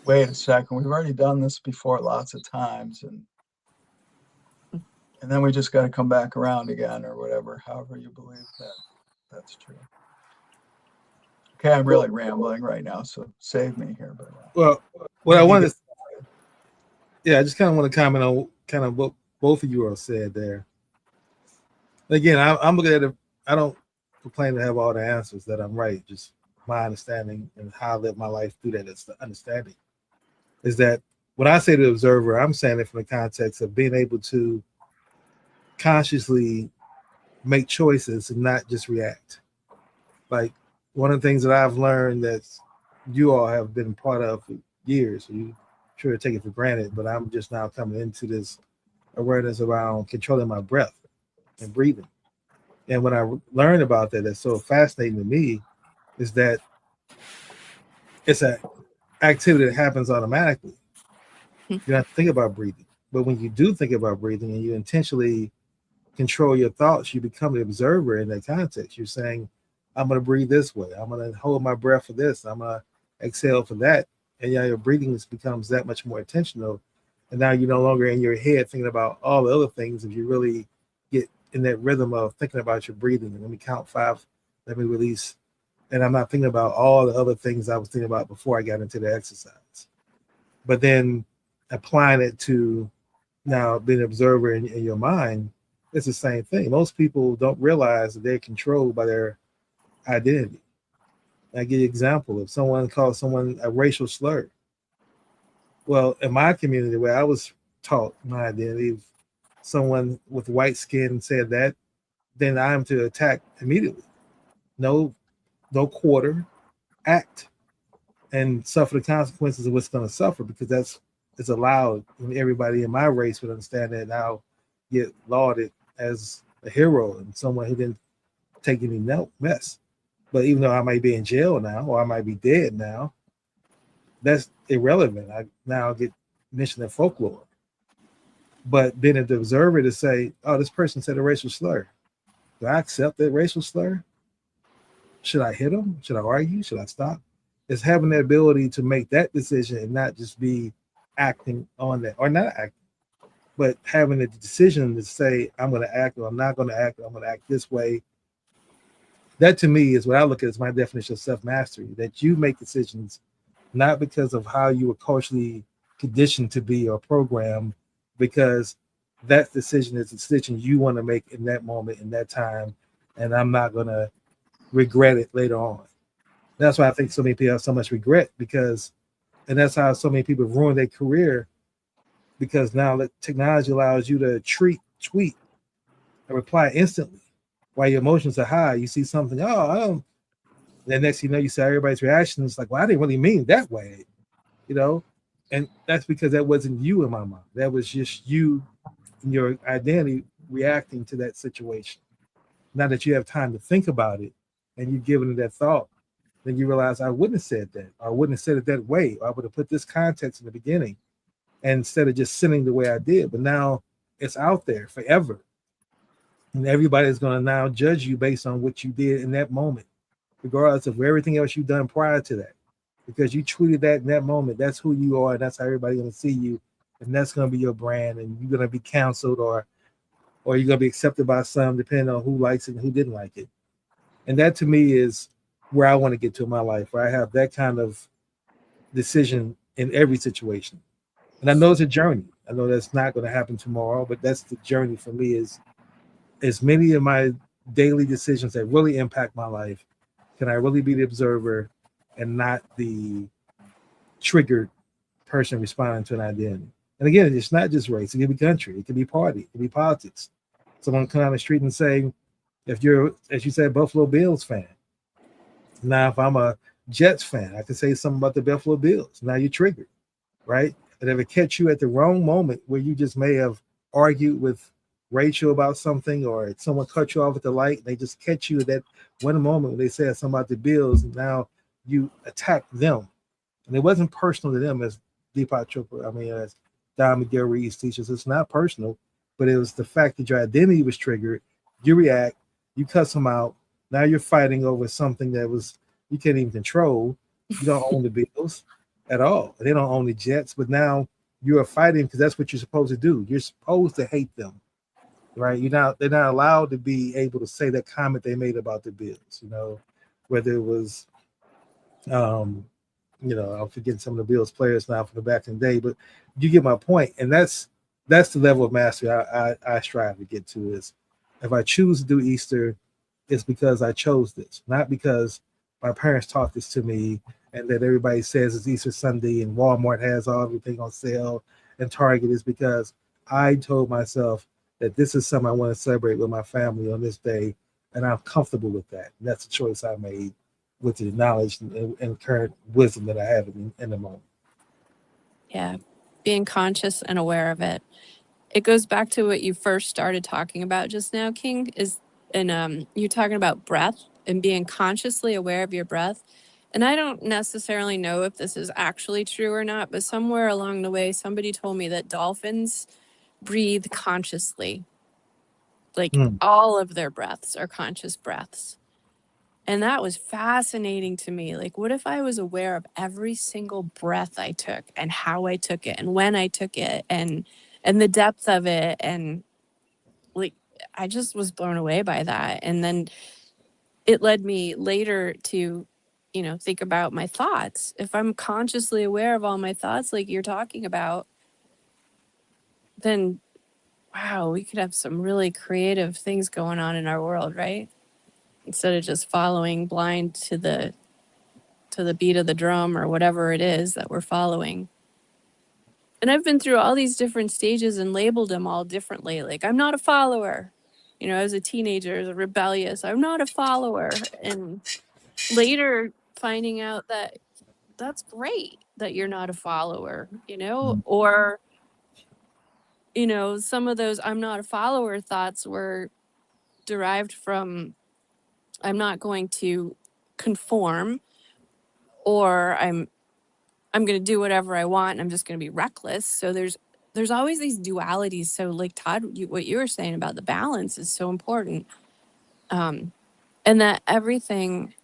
wait a second, we've already done this before lots of times, and then we just got to come back around again, or whatever, however you believe that's true. Okay, I'm really rambling right now, so save me here. But well, what I wanted to, I just kind of want to comment on kind of what both of you all said there. Again, I'm looking at it. I don't proclaim to have all the answers that I'm right. Just my understanding and how I live my life through that. It's the understanding is that when I say the observer, I'm saying it from the context of being able to consciously make choices and not just react. Like one of the things that I've learned that you all have been part of for years, you sure take it for granted, but I'm just now coming into this awareness around controlling my breath and breathing. And when I learned about that, that's so fascinating to me, is that it's an activity that happens automatically. You don't have to think about breathing. But when you do think about breathing and you intentionally control your thoughts, you become the observer in that context. You're saying, I'm going to breathe this way. I'm going to hold my breath for this. I'm going to exhale for that. And your breathing becomes that much more intentional. And now you're no longer in your head thinking about all the other things. If you really get in that rhythm of thinking about your breathing, and let me count 5, let me release. And I'm not thinking about all the other things I was thinking about before I got into the exercise. But then applying it to now being an observer in your mind, it's the same thing. Most people don't realize that they're controlled by their identity. I give you an example. If someone calls someone a racial slur, well, in my community, where I was taught my identity, if someone with white skin said that, then I'm to attack immediately. No quarter, act and suffer the consequences of what's going to suffer, because it's allowed. And everybody in my race would understand that, and I'll get lauded as a hero and someone who didn't take any mess. But even though I might be in jail now, or I might be dead now, that's irrelevant. I now get mentioned in folklore. But being an observer to say, oh, this person said a racial slur. Do I accept that racial slur? Should I hit him? Should I argue? Should I stop? It's having the ability to make that decision and not just be acting on that, or not acting, but having the decision to say, I'm going to act, or I'm not going to act, or I'm going to act this way. That to me is what I look at as my definition of self-mastery, that you make decisions not because of how you were culturally conditioned to be or programmed, because that decision is a decision you want to make in that moment, in that time, and I'm not going to regret it later on. That's why I think so many people have so much regret, because, and that's how so many people ruin their career, because now the technology allows you to tweet and reply instantly while your emotions are high. You see something, oh, I don't. Then next you know, you see everybody's reaction. It's like, well, I didn't really mean that way, and that's because that wasn't you in my mind. That was just you and your identity reacting to that situation. Now that you have time to think about it and you've given it that thought, then you realize I wouldn't have said that, or I wouldn't have said it that way, or I would have put this context in the beginning, and instead of just sitting the way I did. But now it's out there forever, and everybody's going to now judge you based on what you did in that moment, regardless of everything else you've done prior to that, because you tweeted that in that moment. That's who you are, and that's how everybody's going to see you, and that's going to be your brand, and you're going to be canceled, or you're going to be accepted by some, depending on who likes it and who didn't like it. And that to me is where I want to get to in my life, where I have that kind of decision in every situation. And I know it's a journey. I know that's not going to happen tomorrow, but that's the journey for me, is as many of my daily decisions that really impact my life, can I really be the observer and not the triggered person responding to an identity? And again, it's not just race. It can be country. It can be party. It can be politics. Someone come down the street and say, if you're, as you said, Buffalo Bills fan. Now, if I'm a Jets fan, I can say something about the Buffalo Bills. Now you're triggered, right? And if it catch you at the wrong moment where you just may have argued with Rachel about something, or someone cut you off at the light, and they just catch you at that one moment when they said something about the Bills, and now you attack them. And it wasn't personal to them, as Deepak Chopra, as Don Miguel Ruiz teaches. It's not personal, but it was the fact that your identity was triggered. You react, you cuss them out. Now you're fighting over something that was you can't even control. You don't own the Bills. at all. They don't own the Jets, but now you are fighting because that's what you're supposed to do. You're supposed to hate them, right? They're not allowed to be able to say that comment they made about the Bills, whether it was I'm forgetting some of the Bills players now from the back in the day, but you get my point. And that's the level of mastery I strive to get to. Is if I choose to do Easter, it's because I chose this, not because my parents taught this to me and that everybody says it's Easter Sunday and Walmart has everything on sale and Target. Is because I told myself that this is something I want to celebrate with my family on this day, and I'm comfortable with that. And that's a choice I made with the knowledge and current wisdom that I have in the moment. Yeah. Being conscious and aware of it. It goes back to what you first started talking about just now, King, you're talking about breath and being consciously aware of your breath. And I don't necessarily know if this is actually true or not, but somewhere along the way, somebody told me that dolphins breathe consciously. Like all of their breaths are conscious breaths. And that was fascinating to me. Like, what if I was aware of every single breath I took and how I took it and when I took it and the depth of it? And like, I just was blown away by that. And then it led me later to, think about my thoughts. If I'm consciously aware of all my thoughts, like you're talking about, then wow, we could have some really creative things going on in our world, right? Instead of just following blind to the beat of the drum or whatever it is that we're following. And I've been through all these different stages and labeled them all differently. Like, I'm not a follower. As a teenager, as a rebellious, I'm not a follower. And later finding out that that's great that you're not a follower, or, some of those I'm not a follower thoughts were derived from I'm not going to conform, or I'm going to do whatever I want and I'm just going to be reckless. So there's always these dualities. So like Todd, what you were saying about the balance is so important. And that everything,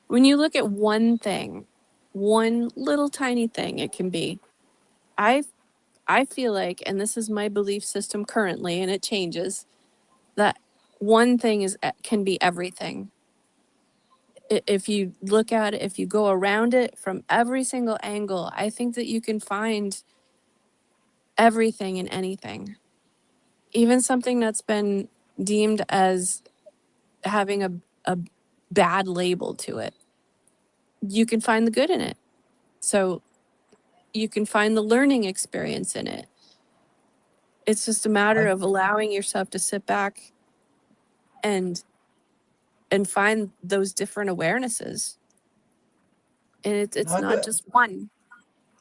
when you look at one thing, one little tiny thing, it can be, I feel like, and this is my belief system currently, and it changes, that one thing can be everything. If you look at it, if you go around it from every single angle, I think that you can find everything in anything. Even something that's been deemed as having a bad label to it, you can find the good in it. So you can find the learning experience in it. It's just a matter of allowing yourself to sit back and find those different awarenesses. And it's not just one.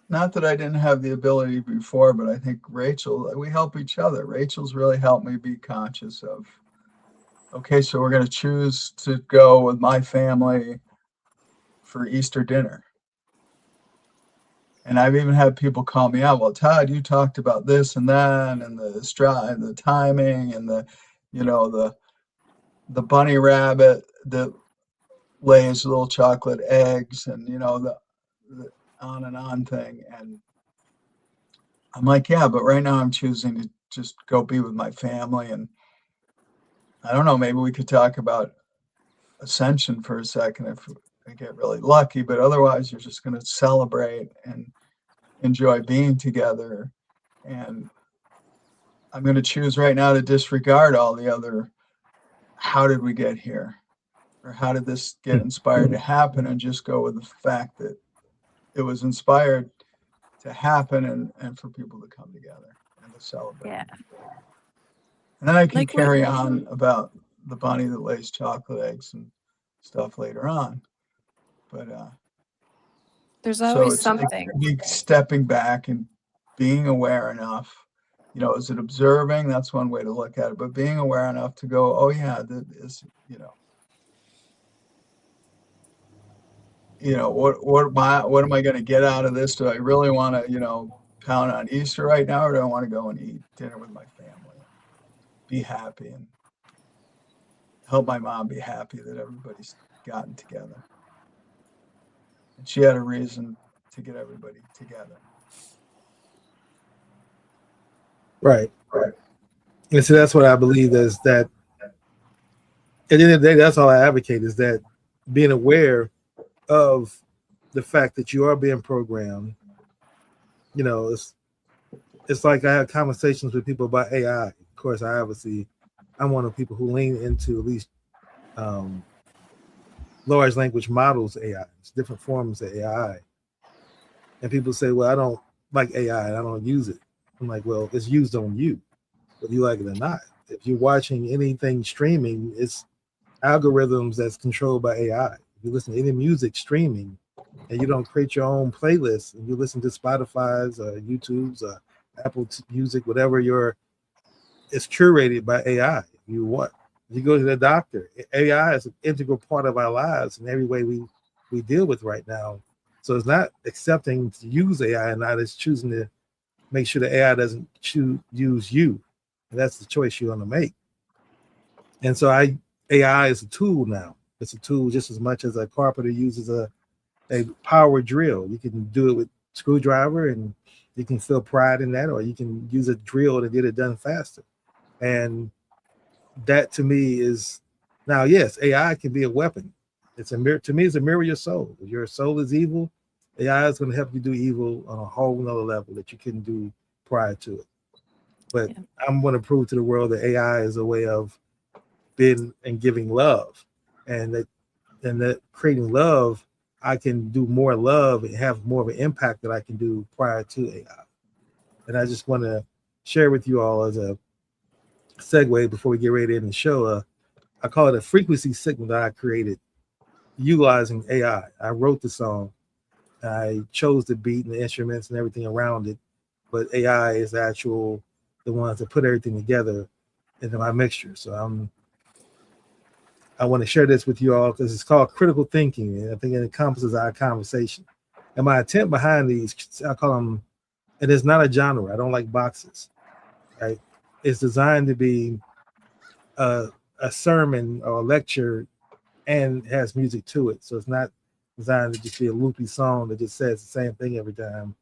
Not that I didn't have the ability before, but I think Rachel, we help each other. Rachel's really helped me be conscious of, okay, so we're going to choose to go with my family for Easter dinner. And I've even had people call me out. Well, Todd, you talked about this and that, and the timing, and the bunny rabbit that lays little chocolate eggs, and the on and on thing. And I'm like, yeah, but right now I'm choosing to just go be with my family. And I don't know, maybe we could talk about ascension for a second if I get really lucky, but otherwise you're just going to celebrate and enjoy being together. And I'm going to choose right now to disregard all the other, how did we get here? Or how did this get inspired to happen? And just go with the fact that it was inspired to happen and for people to come together and to celebrate. Yeah. And then I can carry on about the bunny that lays chocolate eggs and stuff later on. But there's always so something. Stepping back and being aware enough. Is it observing? That's one way to look at it. But being aware enough to go, oh yeah, that is, what am I going to get out of this? Do I really want to, pound on Easter right now, or do I want to go and eat dinner with my family and be happy and help my mom be happy that everybody's gotten together? And she had a reason to get everybody together. Right. And so that's what I believe is that at the end of the day, that's all I advocate, is that being aware of the fact that you are being programmed. You know, it's like I have conversations with people about AI. Of course, I'm one of the people who lean into at least large language models AI, different forms of AI. And people say, well, I don't like AI and I don't use it. I'm like, well, it's used on you, whether you like it or not. If you're watching anything streaming, it's algorithms that's controlled by AI. If you listen to any music streaming and you don't create your own playlist and you listen to Spotify's or YouTube's or Apple Music, whatever it's curated by AI. You go to the doctor, AI is an integral part of our lives in every way we deal with right now. So it's not accepting to use AI and not, it's choosing to make sure the AI doesn't use you. And that's the choice you're going to make. And so AI is a tool now. It's a tool just as much as a carpenter uses a power drill. You can do it with screwdriver and you can feel pride in that, or you can use a drill to get it done faster. And that to me is, now, yes, AI can be a weapon. It's a mirror. To me, it's a mirror of your soul. If your soul is evil, AI is going to help you do evil on a whole nother level that you couldn't do prior to it. But yeah. I'm going to prove to the world that AI is a way of being and giving love, and that creating love, I can do more love and have more of an impact that I can do prior to AI. And I just want to share with you all as a segue before we get ready to end the show. I call it a frequency signal that I created utilizing AI. I wrote the song, I chose the beat and the instruments and everything around it, but AI is the ones that put everything together into my mixture. So I want to share this with you all because it's called critical thinking, and I think it encompasses our conversation. And my attempt behind these, I call them, and it's not a genre. I don't like boxes, right? It's designed to be a sermon or a lecture and has music to it. So it's not designed to just be a loopy song that just says the same thing every time,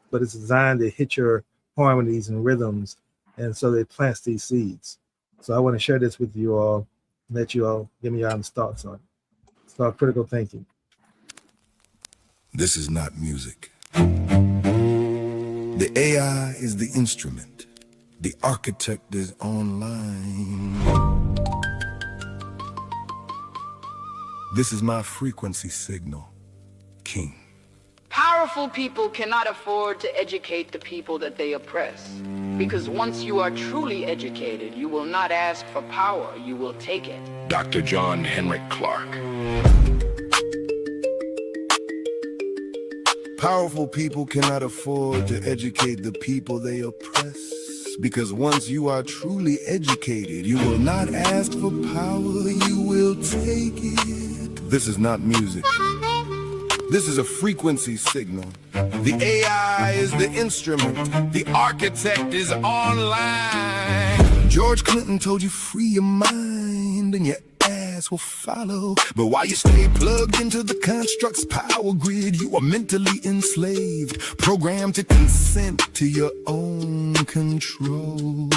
but it's designed to hit your harmonies and rhythms. And so it plants these seeds. So I want to share this with you all, let you all give me your honest thoughts on it. It's called critical thinking. This is not music. The AI is the instrument. The architect is online. This is my frequency signal, King. Powerful people cannot afford to educate the people that they oppress. Because once you are truly educated, you will not ask for power, you will take it. Dr. John Henrik Clark. Powerful people cannot afford to educate the people they oppress. Because once you are truly educated, you will not ask for power, you will take it. This is not music. This is a frequency signal. The AI is the instrument. The architect is online. George Clinton told you free your mind and your ass will follow. But while you stay plugged into the construct's power grid, you are mentally enslaved, programmed to consent to your own control.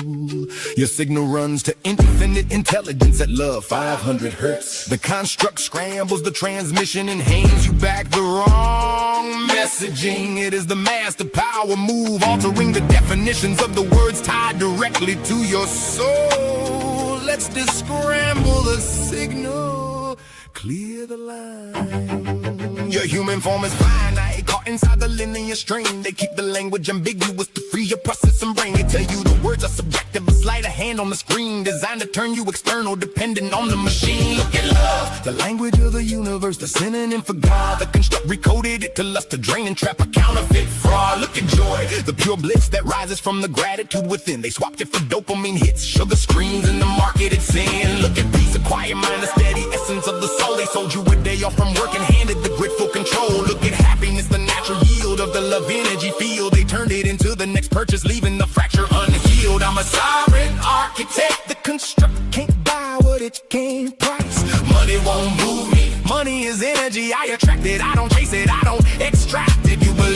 Your signal runs to infinite intelligence at love 500 hertz. The construct scrambles the transmission and hands you back the wrong messaging. It is the master power move, altering the definitions of the words tied directly to your soul. Let's descramble the signal, clear the line. Your human form is finite, caught inside the linear strain. They keep the language ambiguous to free your processing brain. They tell you the words are subjective, a sleight of hand on the screen, designed to turn you external, dependent on the machine. Look at love, the language of the universe, the synonym for God. The construct recoded it to lust, to drain and trap a counterfeit fraud. Look at joy, the pure bliss that rises from the gratitude within. They swapped it for dopamine hits, sugar screens in the market it's in. Look at peace, a quiet mind, the steady essence of the soul. They sold you a day off from work and handed the grid full control. Look at happiness, the natural yield of the love energy field. They turned it into the next purchase, leaving the fracture unhealed. I'm a sovereign architect. The construct can't buy what it can't price. Money won't move me. Money is energy. I attract it. I don't chase it. I don't extract it. You believe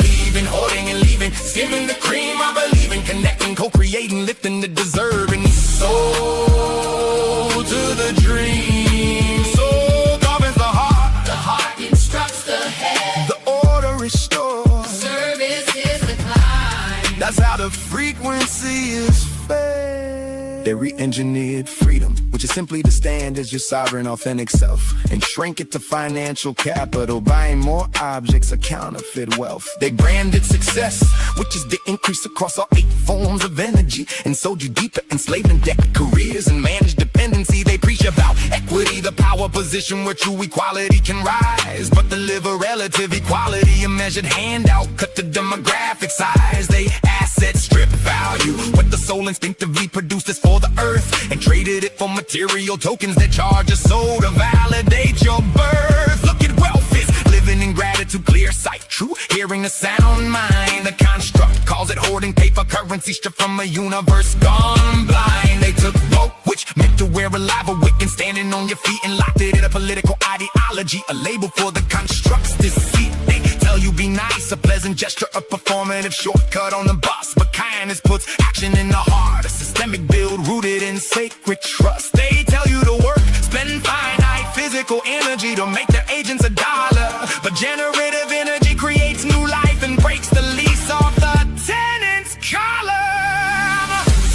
hoarding and leaving, skimming the cream. I believe in connecting, co-creating, lifting the deserving soul to the dream. Soul governs the heart instructs the head. The order restored, service is the climb. That's how the frequency is fed. They re-engineered freedom, which is simply to stand as your sovereign, authentic self, and shrink it to financial capital, buying more objects of counterfeit wealth. They branded success, which is the increase across all 8 forms of energy, and sold you deeper, enslaved in debt, careers, and managed dependency. They preach about equity, the power position where true equality can rise, but deliver relative equality, a measured handout, cut the demographic size. They asset strip value, what the soul instinctively produces for the earth, and traded it for material tokens that charge a soul to validate your birth. Look at wealth is living in gratitude, clear sight, true hearing, a sound mind. The construct calls it hoarding, paper currency stripped from a universe gone blind. They took woke, which meant to wear a live awaken, standing on your feet, and locked it in a political ideology, a label for the construct's deceit. They tell you be nice, a pleasant gesture, a performative shortcut on the bus, but kindness puts action in the heart, a systemic build rooted in sacred trust. They tell you to work, spend finite physical energy to make their agents a dollar, but generative energy creates new life and breaks the lease off the tenant's collar.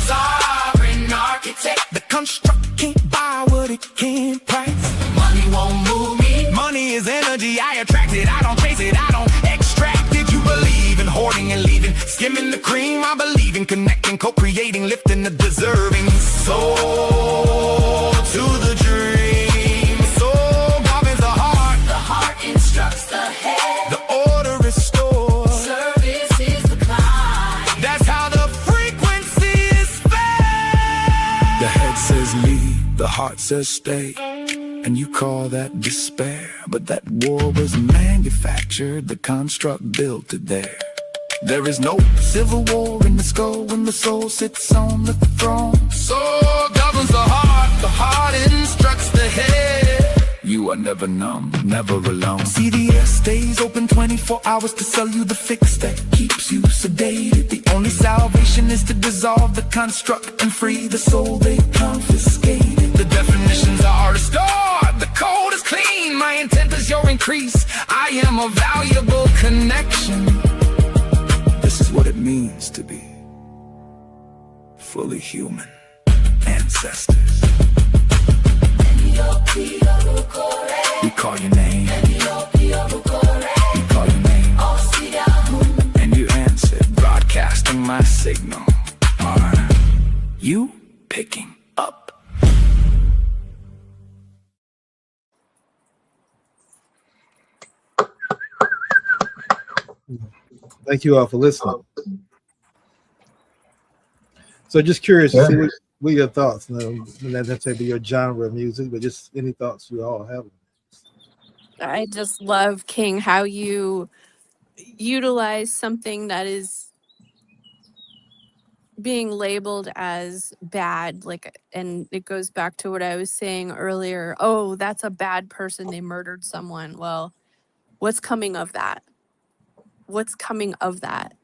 Sovereign architect, the construct can't buy what it can't price. Money won't move me. Money is energy, I attract it, I don't chase it, I don't extract it. You believe in hoarding and leaving, skimming the cream. I believe in connecting, co-creating, lifting the deserving soul to the dream. Soul governs the heart instructs the head. The order restored, service is the climb. That's how the frequency is fed. The head says leave, the heart says stay, and you call that despair, but that war was manufactured, the construct built it there. There is no civil war in the skull when the soul sits on the throne. Soul governs the heart instructs the head. You are never numb, never alone. CDS stays open 24 hours to sell you the fix that keeps you sedated. The only salvation is to dissolve the construct and free the soul they confiscated. The definitions are restored, the code is clean, my intent is your increase. I am a valuable connection. This is what it means to be fully human ancestors. We call your name. We call your name. And you answered, broadcasting my signal. Are you picking up? Thank you all for listening. So just curious to see what your thoughts, not necessarily your genre of music, but just any thoughts you all have. I just love, King, how you utilize something that is being labeled as bad, and it goes back to what I was saying earlier. Oh, that's a bad person, they murdered someone. Well, what's coming of that? What's coming of that?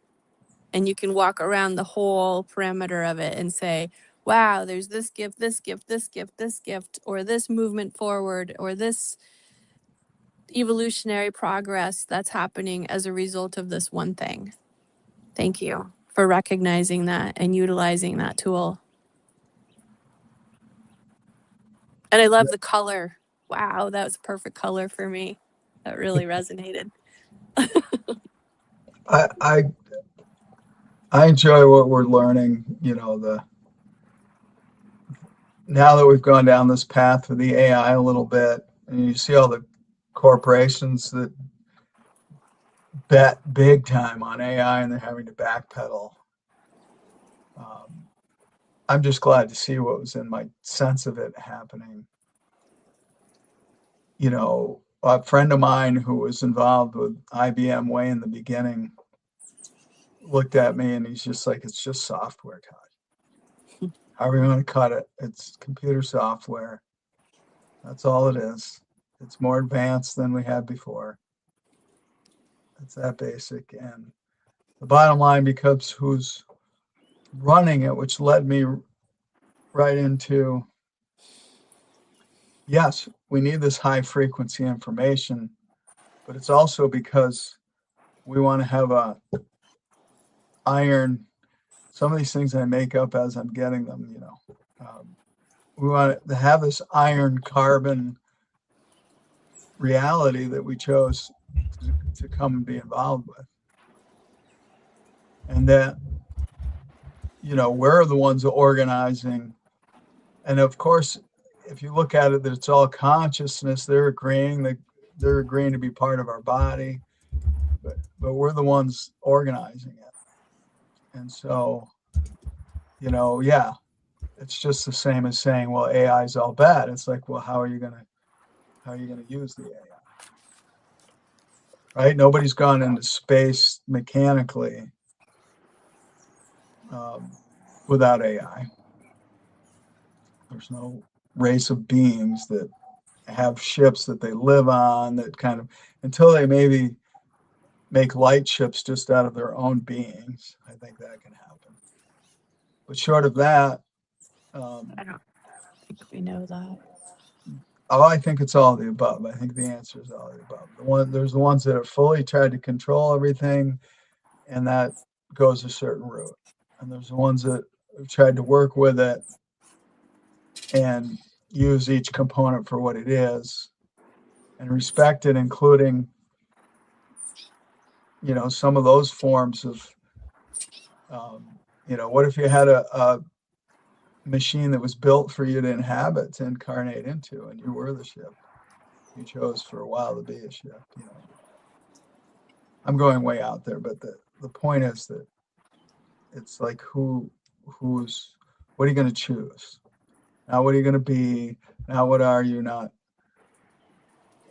And you can walk around the whole parameter of it and say, wow, there's this gift, this gift, this gift, this gift, or this movement forward, or this evolutionary progress that's happening as a result of this one thing. Thank you for recognizing that and utilizing that tool. And I love the color. Wow, that was a perfect color for me. That really resonated. I enjoy what we're learning, now that we've gone down this path with the AI a little bit, and you see all the corporations that bet big time on AI and they're having to backpedal. I'm just glad to see what was in my sense of it happening. A friend of mine who was involved with IBM way in the beginning looked at me and he's just like, it's just software, Todd. However you want to cut it, it's computer software. That's all it is. It's more advanced than we had before. It's that basic. And the bottom line becomes who's running it, which led me right into, yes, we need this high frequency information, but it's also because we want to have a iron, some of these things I make up as I'm getting them, you know. We want to have this iron carbon reality that we chose to come and be involved with. And that, you know, we're the ones organizing. And of course, if you look at it, that it's all consciousness, they're agreeing to be part of our body, but we're the ones organizing it. And so, you know, yeah, it's just the same as saying, well, AI is all bad. It's like, well, how are you gonna use the AI? Right? Nobody's gone into space mechanically without AI. There's no race of beings that have ships that they live on that kind of, until they maybe make light ships just out of their own beings. I think that can happen. But short of that, I don't think we know that. oh, I think it's all of the above. I think the answer is all of the above. There's the ones that have fully tried to control everything, and that goes a certain route. And there's the ones that have tried to work with it and use each component for what it is and respect it, including, you know, some of those forms of, you know, what if you had a machine that was built for you to inhabit, to incarnate into, and you were the ship. You chose for a while to be a ship, you know. I'm going way out there, but the point is that it's like what are you going to choose? Now what are you going to be? Now what are you not?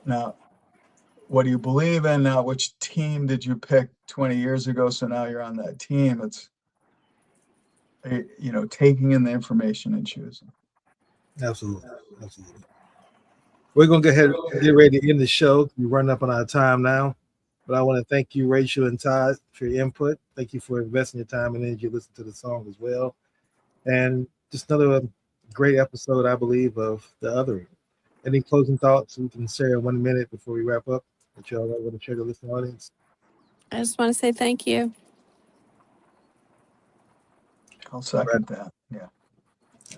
Now what do you believe in? Now which team did you pick 20 years ago? So now you're on that team. It's, you know, taking in the information and choosing. Absolutely. We're going to go ahead and get ready to end the show. We're running up on our time now. But I want to thank you, Rachel and Todd, for your input. Thank you for investing your time and energy to listen to the song as well. And just another great episode, I believe, of The Othering. Any closing thoughts we can share in 1 minute before we wrap up that y'all want to share to the listening audience? I just want to say thank you. I'll second that. Yeah.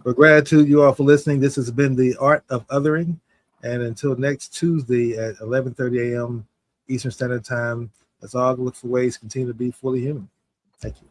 Well, gratitude you all for listening. This has been The Art of Othering. And until next Tuesday at 11:30 a.m. Eastern Standard Time, let's all look for ways to continue to be fully human. Thank you.